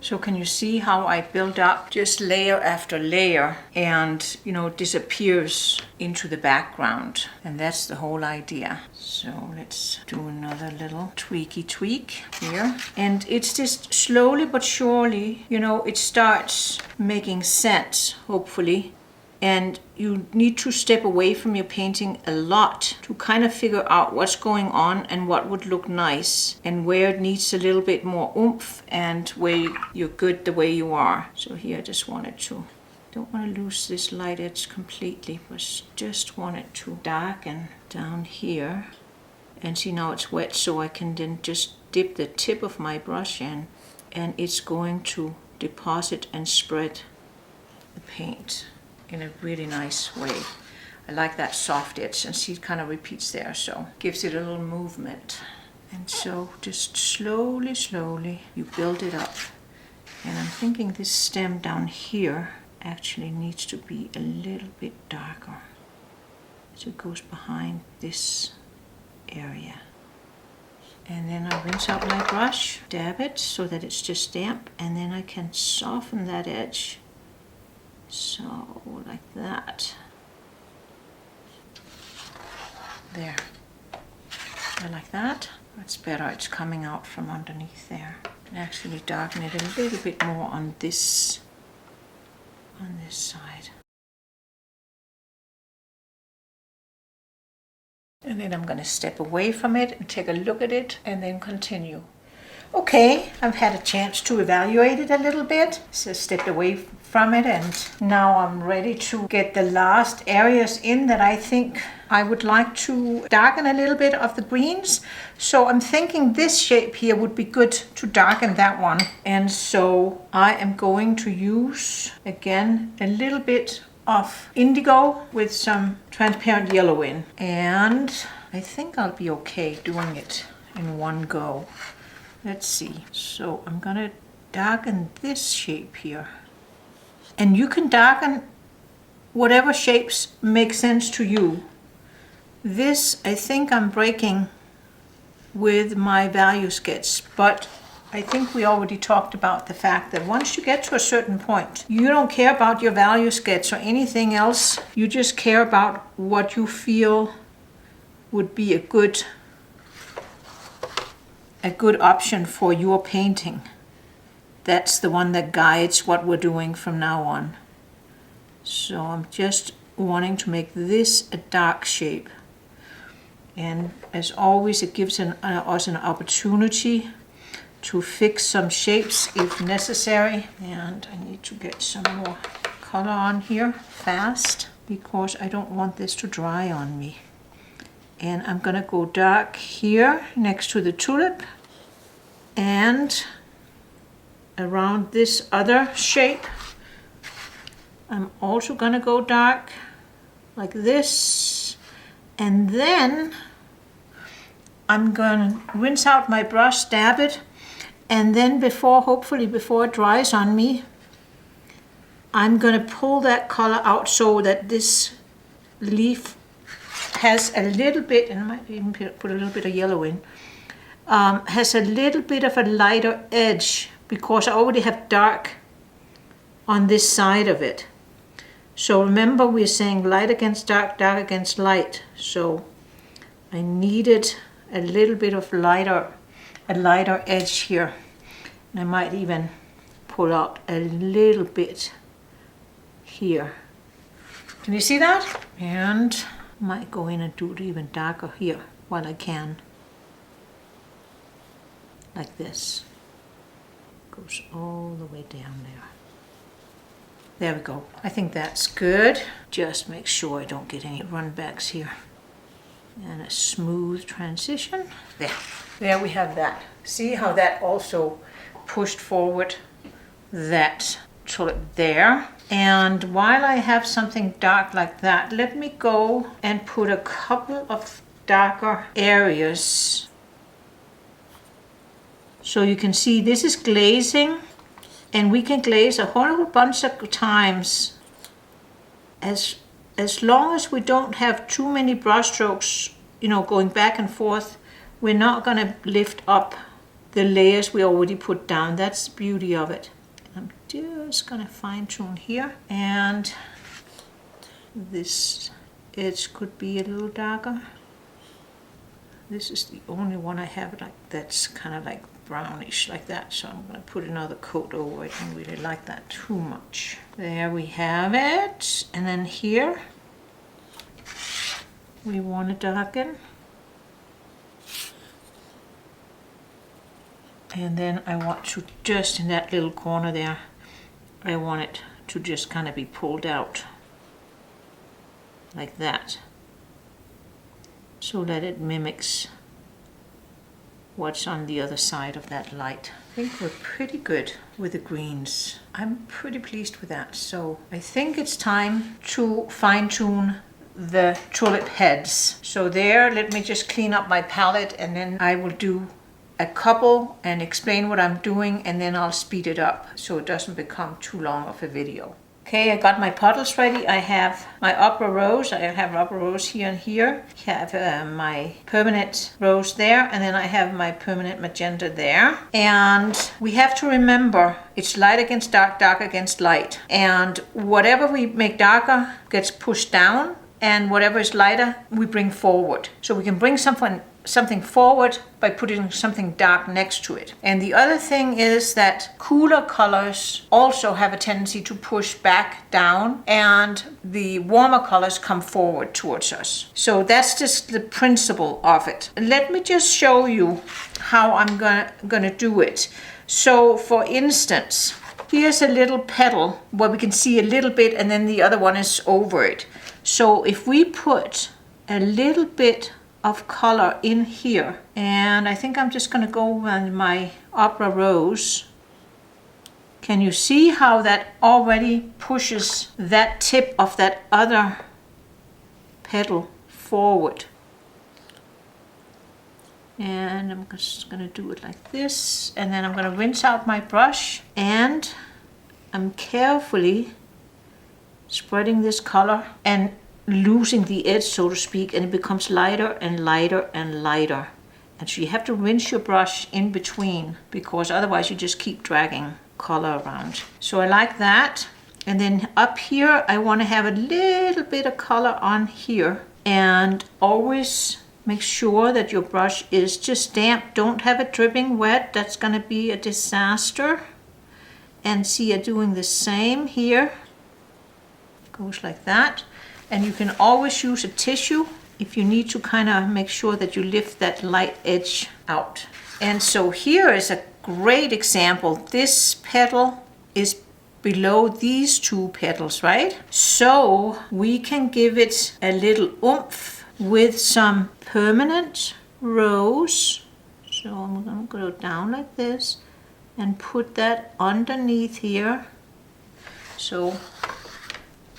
So can you see how I build up just layer after layer and, you know, disappears into the background. And that's the whole idea. So let's do another little tweak here. And it's just slowly but surely, you know, it starts making sense, hopefully. And you need to step away from your painting a lot to kind of figure out what's going on and what would look nice and where it needs a little bit more oomph and where you're good the way you are. So here I just wanted to, don't want to lose this light edge completely, but just wanted to darken down here. And see, now it's wet, so I can then just dip the tip of my brush in and it's going to deposit and spread the paint in a really nice way. I like that soft edge, and see it kind of repeats there, so gives it a little movement. And so just slowly you build it up. And I'm thinking this stem down here actually needs to be a little bit darker. So it goes behind this area. And then I rinse out my brush, dab it so that it's just damp, and then I can soften that edge. So, like that. There. I like that. That's better. It's coming out from underneath there. And actually darken it a little bit more on this side. And then I'm going to step away from it and take a look at it and then continue. Okay, I've had a chance to evaluate it a little bit, so stepped away from it, and now I'm ready to get the last areas in that I think I would like to darken a little bit of the greens. So I'm thinking this shape here would be good to darken that one. And so I am going to use, again, a little bit of indigo with some transparent yellow in. And I think I'll be okay doing it in one go. Let's see. So I'm gonna darken this shape here. And you can darken whatever shapes make sense to you. This, I think I'm breaking with my value sketch, but I think we already talked about the fact that once you get to a certain point, you don't care about your value sketch or anything else. You just care about what you feel would be a good option for your painting. That's the one that guides what we're doing from now on. So I'm just wanting to make this a dark shape. And as always, it gives us an opportunity to fix some shapes if necessary. And I need to get some more color on here fast because I don't want this to dry on me. And I'm gonna go dark here next to the tulip and around this other shape. I'm also gonna go dark like this, and then I'm gonna rinse out my brush, dab it, and then hopefully before it dries on me, I'm gonna pull that color out so that this leaf has a little bit, and I might even put a little bit of yellow in, has a little bit of a lighter edge because I already have dark on this side of it. So remember, we're saying light against dark, dark against light. So I needed a little bit of a lighter edge here. And I might even pull out a little bit here. Can you see that? And I might go in and do it even darker here while I can. Like this. Goes all the way down there. There we go. I think that's good. Just make sure I don't get any runbacks here. And a smooth transition. There we have that. See how that also pushed forward that tulip there. And while I have something dark like that, let me go and put a couple of darker areas. So you can see this is glazing, and we can glaze a whole bunch of times as long as we don't have too many brush strokes, you know, going back and forth. We're not going to lift up the layers we already put down. That's the beauty of it. I'm just gonna fine tune here, and this edge could be a little darker. This is the only one I have like that's kind of like brownish like that, so I'm going to put another coat over it. I don't really like that too much. There we have it. And then here we want to darken, and then I want to just in that little corner there, I want it to just kind of be pulled out like that, so that it mimics what's on the other side of that light. I think we're pretty good with the greens. I'm pretty pleased with that. So I think it's time to fine tune the tulip heads. So there, let me just clean up my palette, and then I will do a couple and explain what I'm doing, and then I'll speed it up so it doesn't become too long of a video. Okay, I got my puddles ready. I have my opera rose. I have opera rose here and here. I have my permanent rose there, and then I have my permanent magenta there. And we have to remember it's light against dark, dark against light. And whatever we make darker gets pushed down, and whatever is lighter we bring forward. So we can bring something forward by putting something dark next to it. And the other thing is that cooler colors also have a tendency to push back down, and the warmer colors come forward towards us. So that's just the principle of it. Let me just show you how I'm gonna do it. So for instance, here's a little petal where we can see a little bit, and then the other one is over it. So if we put a little bit of color in here, and I think I'm just going to go with my opera rose. Can you see how that already pushes that tip of that other petal forward? And I'm just going to do it like this, and then I'm going to rinse out my brush, and I'm carefully spreading this color and losing the edge, so to speak, and it becomes lighter and lighter and lighter. And so you have to rinse your brush in between, because otherwise you just keep dragging color around. So I like that. And then up here I want to have a little bit of color on here, and always make sure that your brush is just damp. Don't have it dripping wet. That's going to be a disaster. And see, you're doing the same here. Goes like that. And you can always use a tissue if you need to kind of make sure that you lift that light edge out. And so here is a great example. This petal is below these two petals, right? So we can give it a little oomph with some permanent rose. So I'm going to go down like this and put that underneath here. So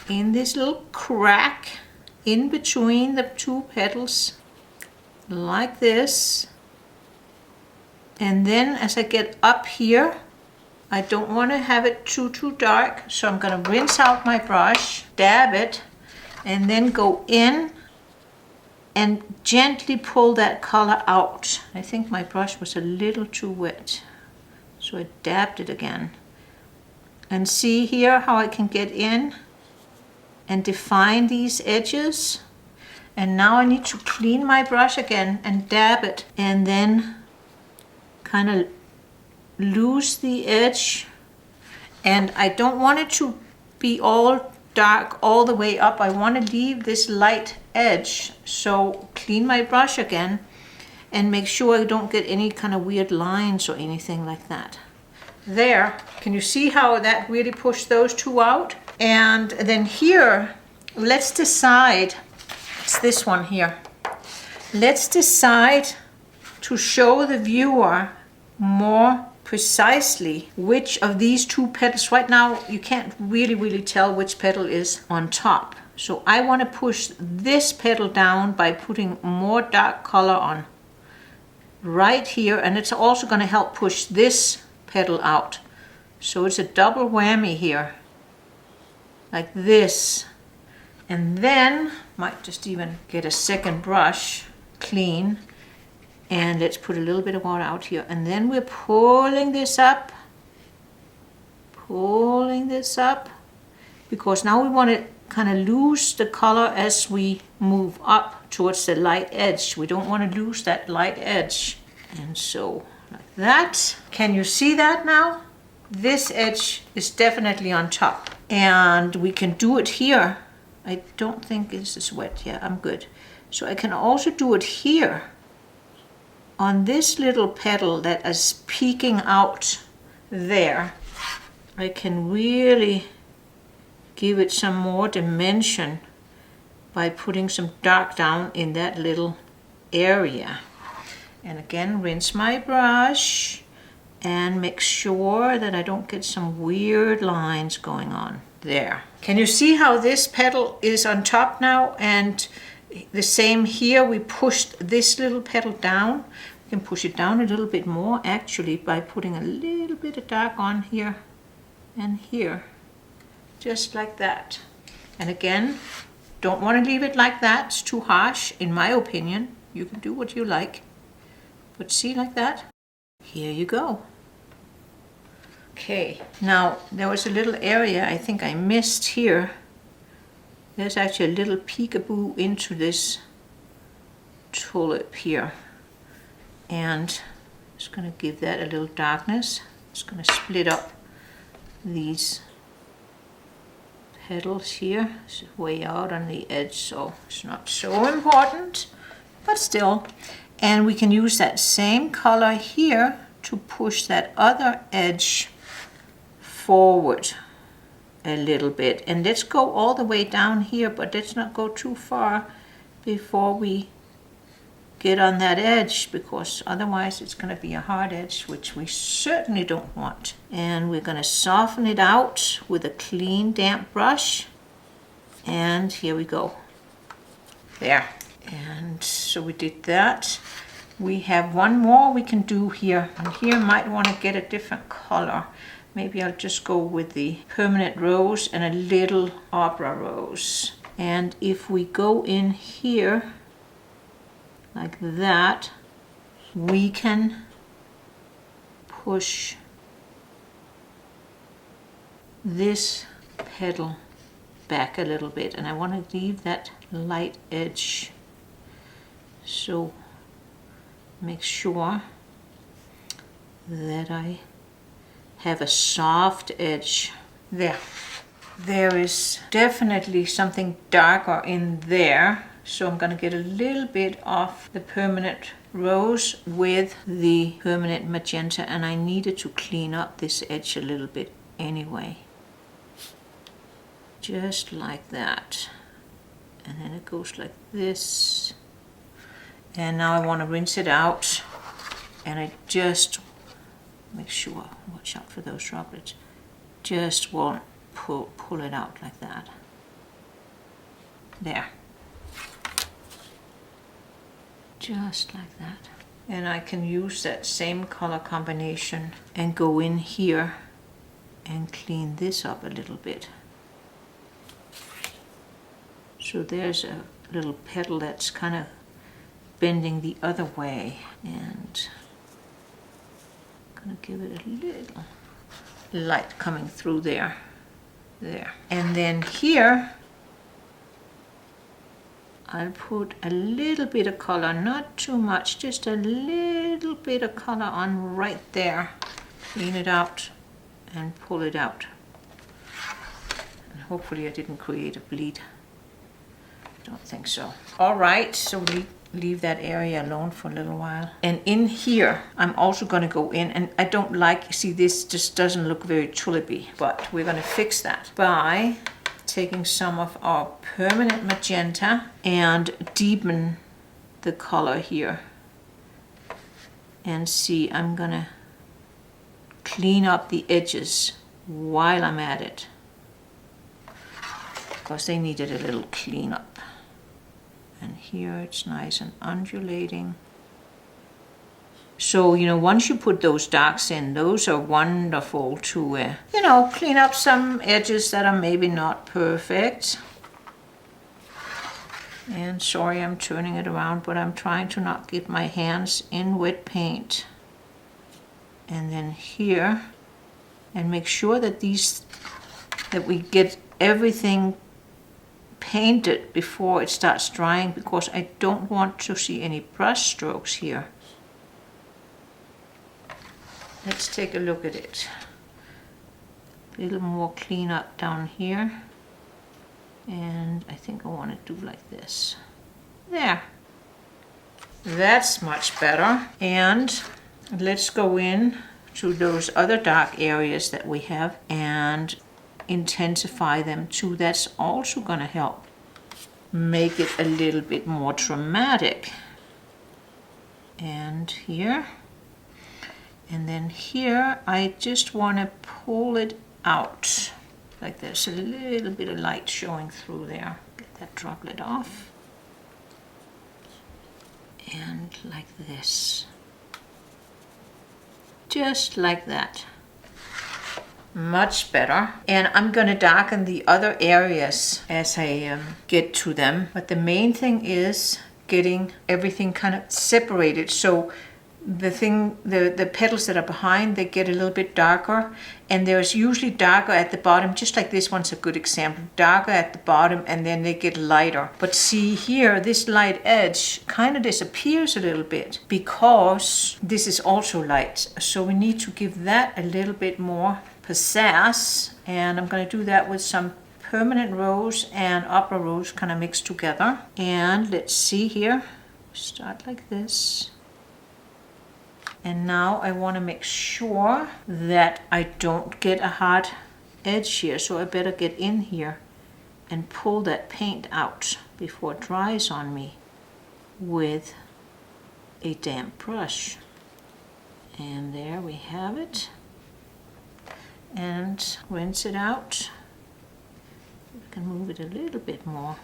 in this little crack in between the two petals, like this. And then as I get up here, I don't want to have it too dark, so I'm going to rinse out my brush, dab it, and then go in and gently pull that color out. I think my brush was a little too wet, so I dabbed it again. And see here how I can get in and define these edges. And now I need to clean my brush again and dab it, and then kind of lose the edge. And I don't want it to be all dark all the way up. I want to leave this light edge. So clean my brush again and make sure I don't get any kind of weird lines or anything like that. There, can you see how that really pushed those two out? And then here, let's decide, it's this one here. Let's decide to show the viewer more precisely which of these two petals. Right now, you can't really tell which petal is on top. So I want to push this petal down by putting more dark color on right here. And it's also going to help push this petal out. So it's a double whammy here. Like this. And then might just even get a second brush, clean, And let's put a little bit of water out here. And then we're pulling this up. Pulling this up. Because now we want to kind of lose the color as we move up towards the light edge. We don't want to lose that light edge. And so, like that. Can you see that now? This edge is definitely on top. And we can do it here. I don't think this is wet. Yeah, I'm good. So I can also do it here. On this little petal that is peeking out there. I can really give it some more dimension by putting some dark down in that little area. And again, rinse my brush and make sure that I don't get some weird lines going on there. Can you see how this petal is on top now? And the same here, we pushed this little petal down. We can push it down a little bit more actually by putting a little bit of dark on here and here. Just like that. And again, don't want to leave it like that. It's too harsh, in my opinion. You can do what you like. But see, like that? Here you go. Okay, now there was a little area I think I missed here. There's actually a little peekaboo into this tulip here. And I'm just going to give that a little darkness. Just going to split up these petals here. It's way out on the edge, so it's not so important, but still. And we can use that same color here to push that other edge forward a little bit. And let's go all the way down here, but let's not go too far before we get on that edge, because otherwise it's going to be a hard edge, which we certainly don't want. And we're going to soften it out with a clean, damp brush. And here we go. There. And so we did that. We have one more we can do here. And here might want to get a different color. Maybe I'll just go with the permanent rose and a little opera rose. And if we go in here like that, we can push this petal back a little bit, and I want to leave that light edge. So make sure that I have a soft edge there. There is definitely something darker in there. So I'm going to get a little bit of the permanent rose with the permanent magenta, and I needed to clean up this edge a little bit anyway. Just like that. And then it goes like this. And now I want to rinse it out, and I just make sure, watch out for those droplets, just won't pull it out like that. There. Just like that. And I can use that same color combination and go in here and clean this up a little bit. So there's a little petal that's kind of bending the other way, and I'm gonna give it a little light coming through there. And then here I'll put a little bit of color, not too much, just a little bit of color on right there. Clean it out and pull it out. And hopefully I didn't create a bleed. Don't think so. All right, so we leave that area alone for a little while. And in here, I'm also gonna go in, and I don't like, see, this just doesn't look very tulipy, but we're gonna fix that by taking some of our permanent magenta and deepen the color here. And see, I'm gonna clean up the edges while I'm at it, because they needed a little cleanup. And here it's nice and undulating. So, you know, once you put those darks in, those are wonderful to, you know, clean up some edges that are maybe not perfect. And sorry, I'm turning it around, but I'm trying to not get my hands in wet paint. And then here, and make sure that we get everything painted before it starts drying, because I don't want to see any brush strokes here. Let's take a look at it. A little more cleanup down here. And I think I want to do like this. There. That's much better. And let's go in to those other dark areas that we have and intensify them too. That's also going to help make it a little bit more dramatic. And here. And then here, I just want to pull it out. Like there's a little bit of light showing through there. Get that droplet off. And like this. Just like that. Much better. And I'm going to darken the other areas as I get to them. But the main thing is getting everything kind of separated. So the petals that are behind, they get a little bit darker, and there's usually darker at the bottom, just like this one's a good example, darker at the bottom, and then they get lighter. But see here, this light edge kind of disappears a little bit because this is also light, so we need to give that a little bit more pizzazz, and I'm going to do that with some permanent rose and opera rose kind of mixed together. And let's see here, start like this. And now I want to make sure that I don't get a hard edge here, so I better get in here and pull that paint out before it dries on me with a damp brush. And there we have it. And rinse it out. We can move it a little bit more.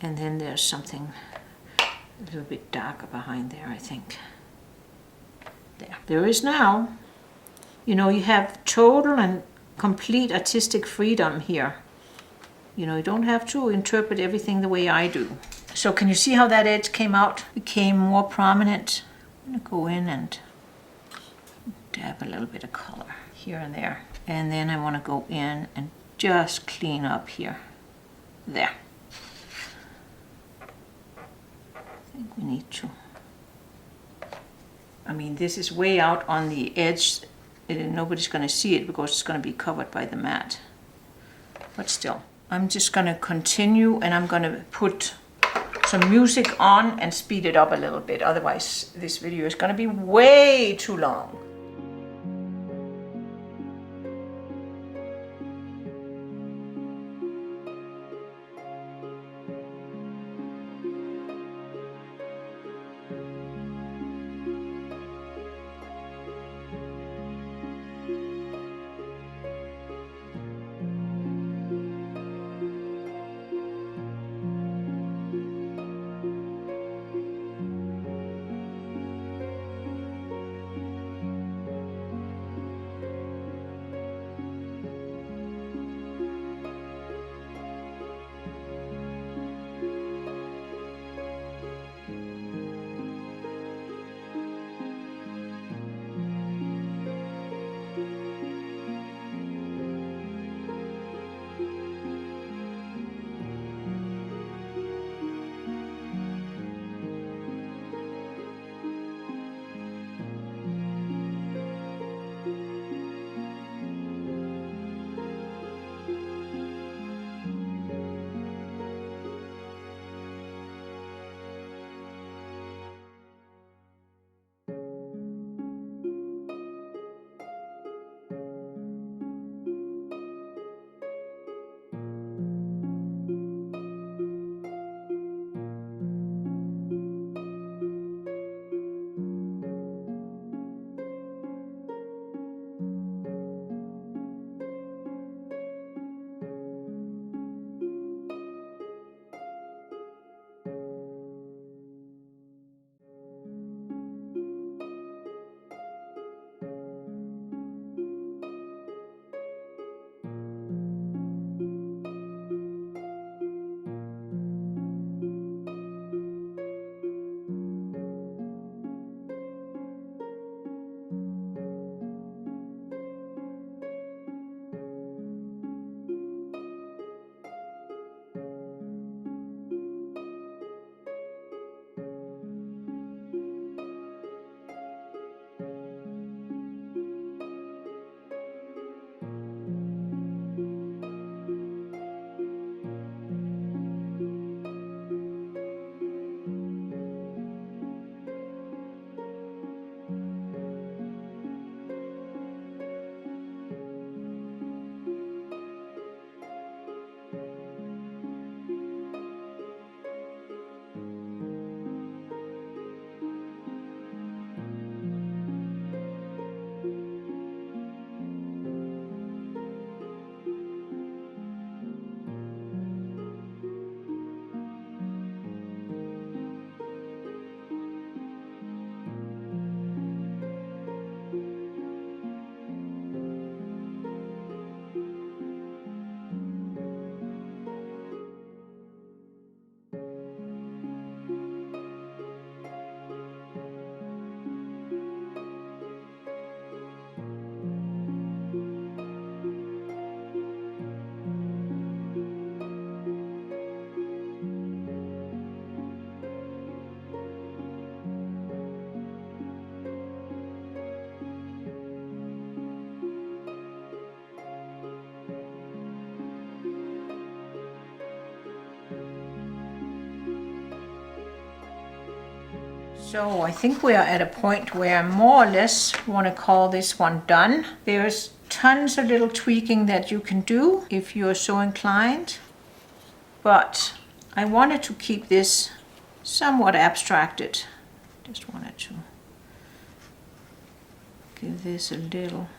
And then there's something a little bit darker behind there, I think. There is now. You know, you have total and complete artistic freedom here. You know, you don't have to interpret everything the way I do. So can you see how that edge came out? Became more prominent. I'm going to go in and dab a little bit of color here and there. And then I want to go in and just clean up here. There. I think we need to. I mean, this is way out on the edge. Nobody's going to see it because it's going to be covered by the mat. But still, I'm just going to continue, and I'm going to put some music on and speed it up a little bit. Otherwise, this video is going to be way too long. So I think we are at a point where I more or less want to call this one done. There's tons of little tweaking that you can do if you're so inclined, but I wanted to keep this somewhat abstracted. Just wanted to give this a little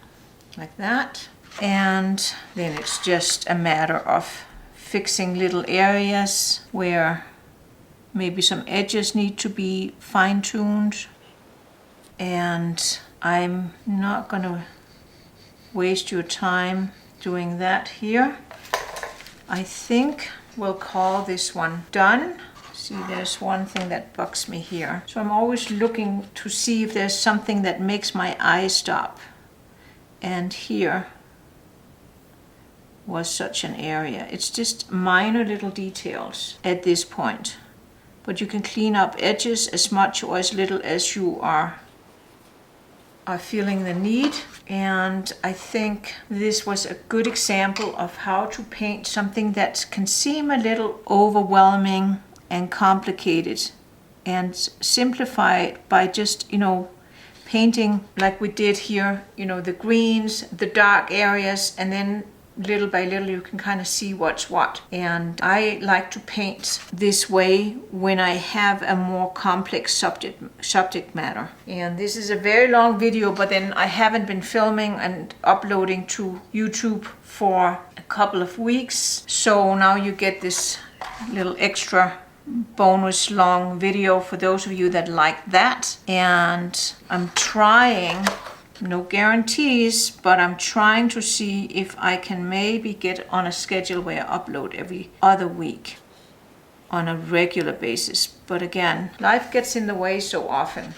like that, and then it's just a matter of fixing little areas where maybe some edges need to be fine-tuned, and I'm not going to waste your time doing that here. I think we'll call this one done. See, there's one thing that bugs me here. So I'm always looking to see if there's something that makes my eye stop. And here was such an area. It's just minor little details at this point. But you can clean up edges as much or as little as you are feeling the need. And I think this was a good example of how to paint something that can seem a little overwhelming and complicated, and simplify it by just, painting like we did here, the greens, the dark areas, and then little by little you can kind of see what's what. And I like to paint this way when I have a more complex subject matter. And this is a very long video, but then I haven't been filming and uploading to YouTube for a couple of weeks, so now you get this little extra bonus long video for those of you that like that. And I'm trying, no guarantees, but I'm trying to see if I can maybe get on a schedule where I upload every other week on a regular basis. But again, life gets in the way so often,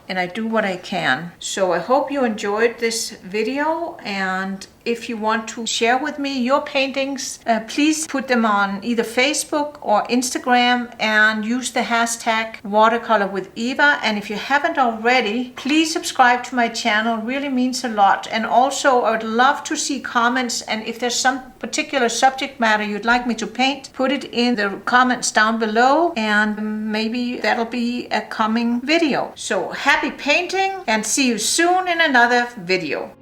and I do what I can. So I hope you enjoyed this video, and if you want to share with me your paintings, please put them on either Facebook or Instagram and use the hashtag Watercolor with Eva. And if you haven't already, please subscribe to my channel. It really means a lot. And also I would love to see comments, and if there's some particular subject matter you'd like me to paint, put it in the comments down below, and maybe that'll be a coming video. So happy painting, and see you soon in another video.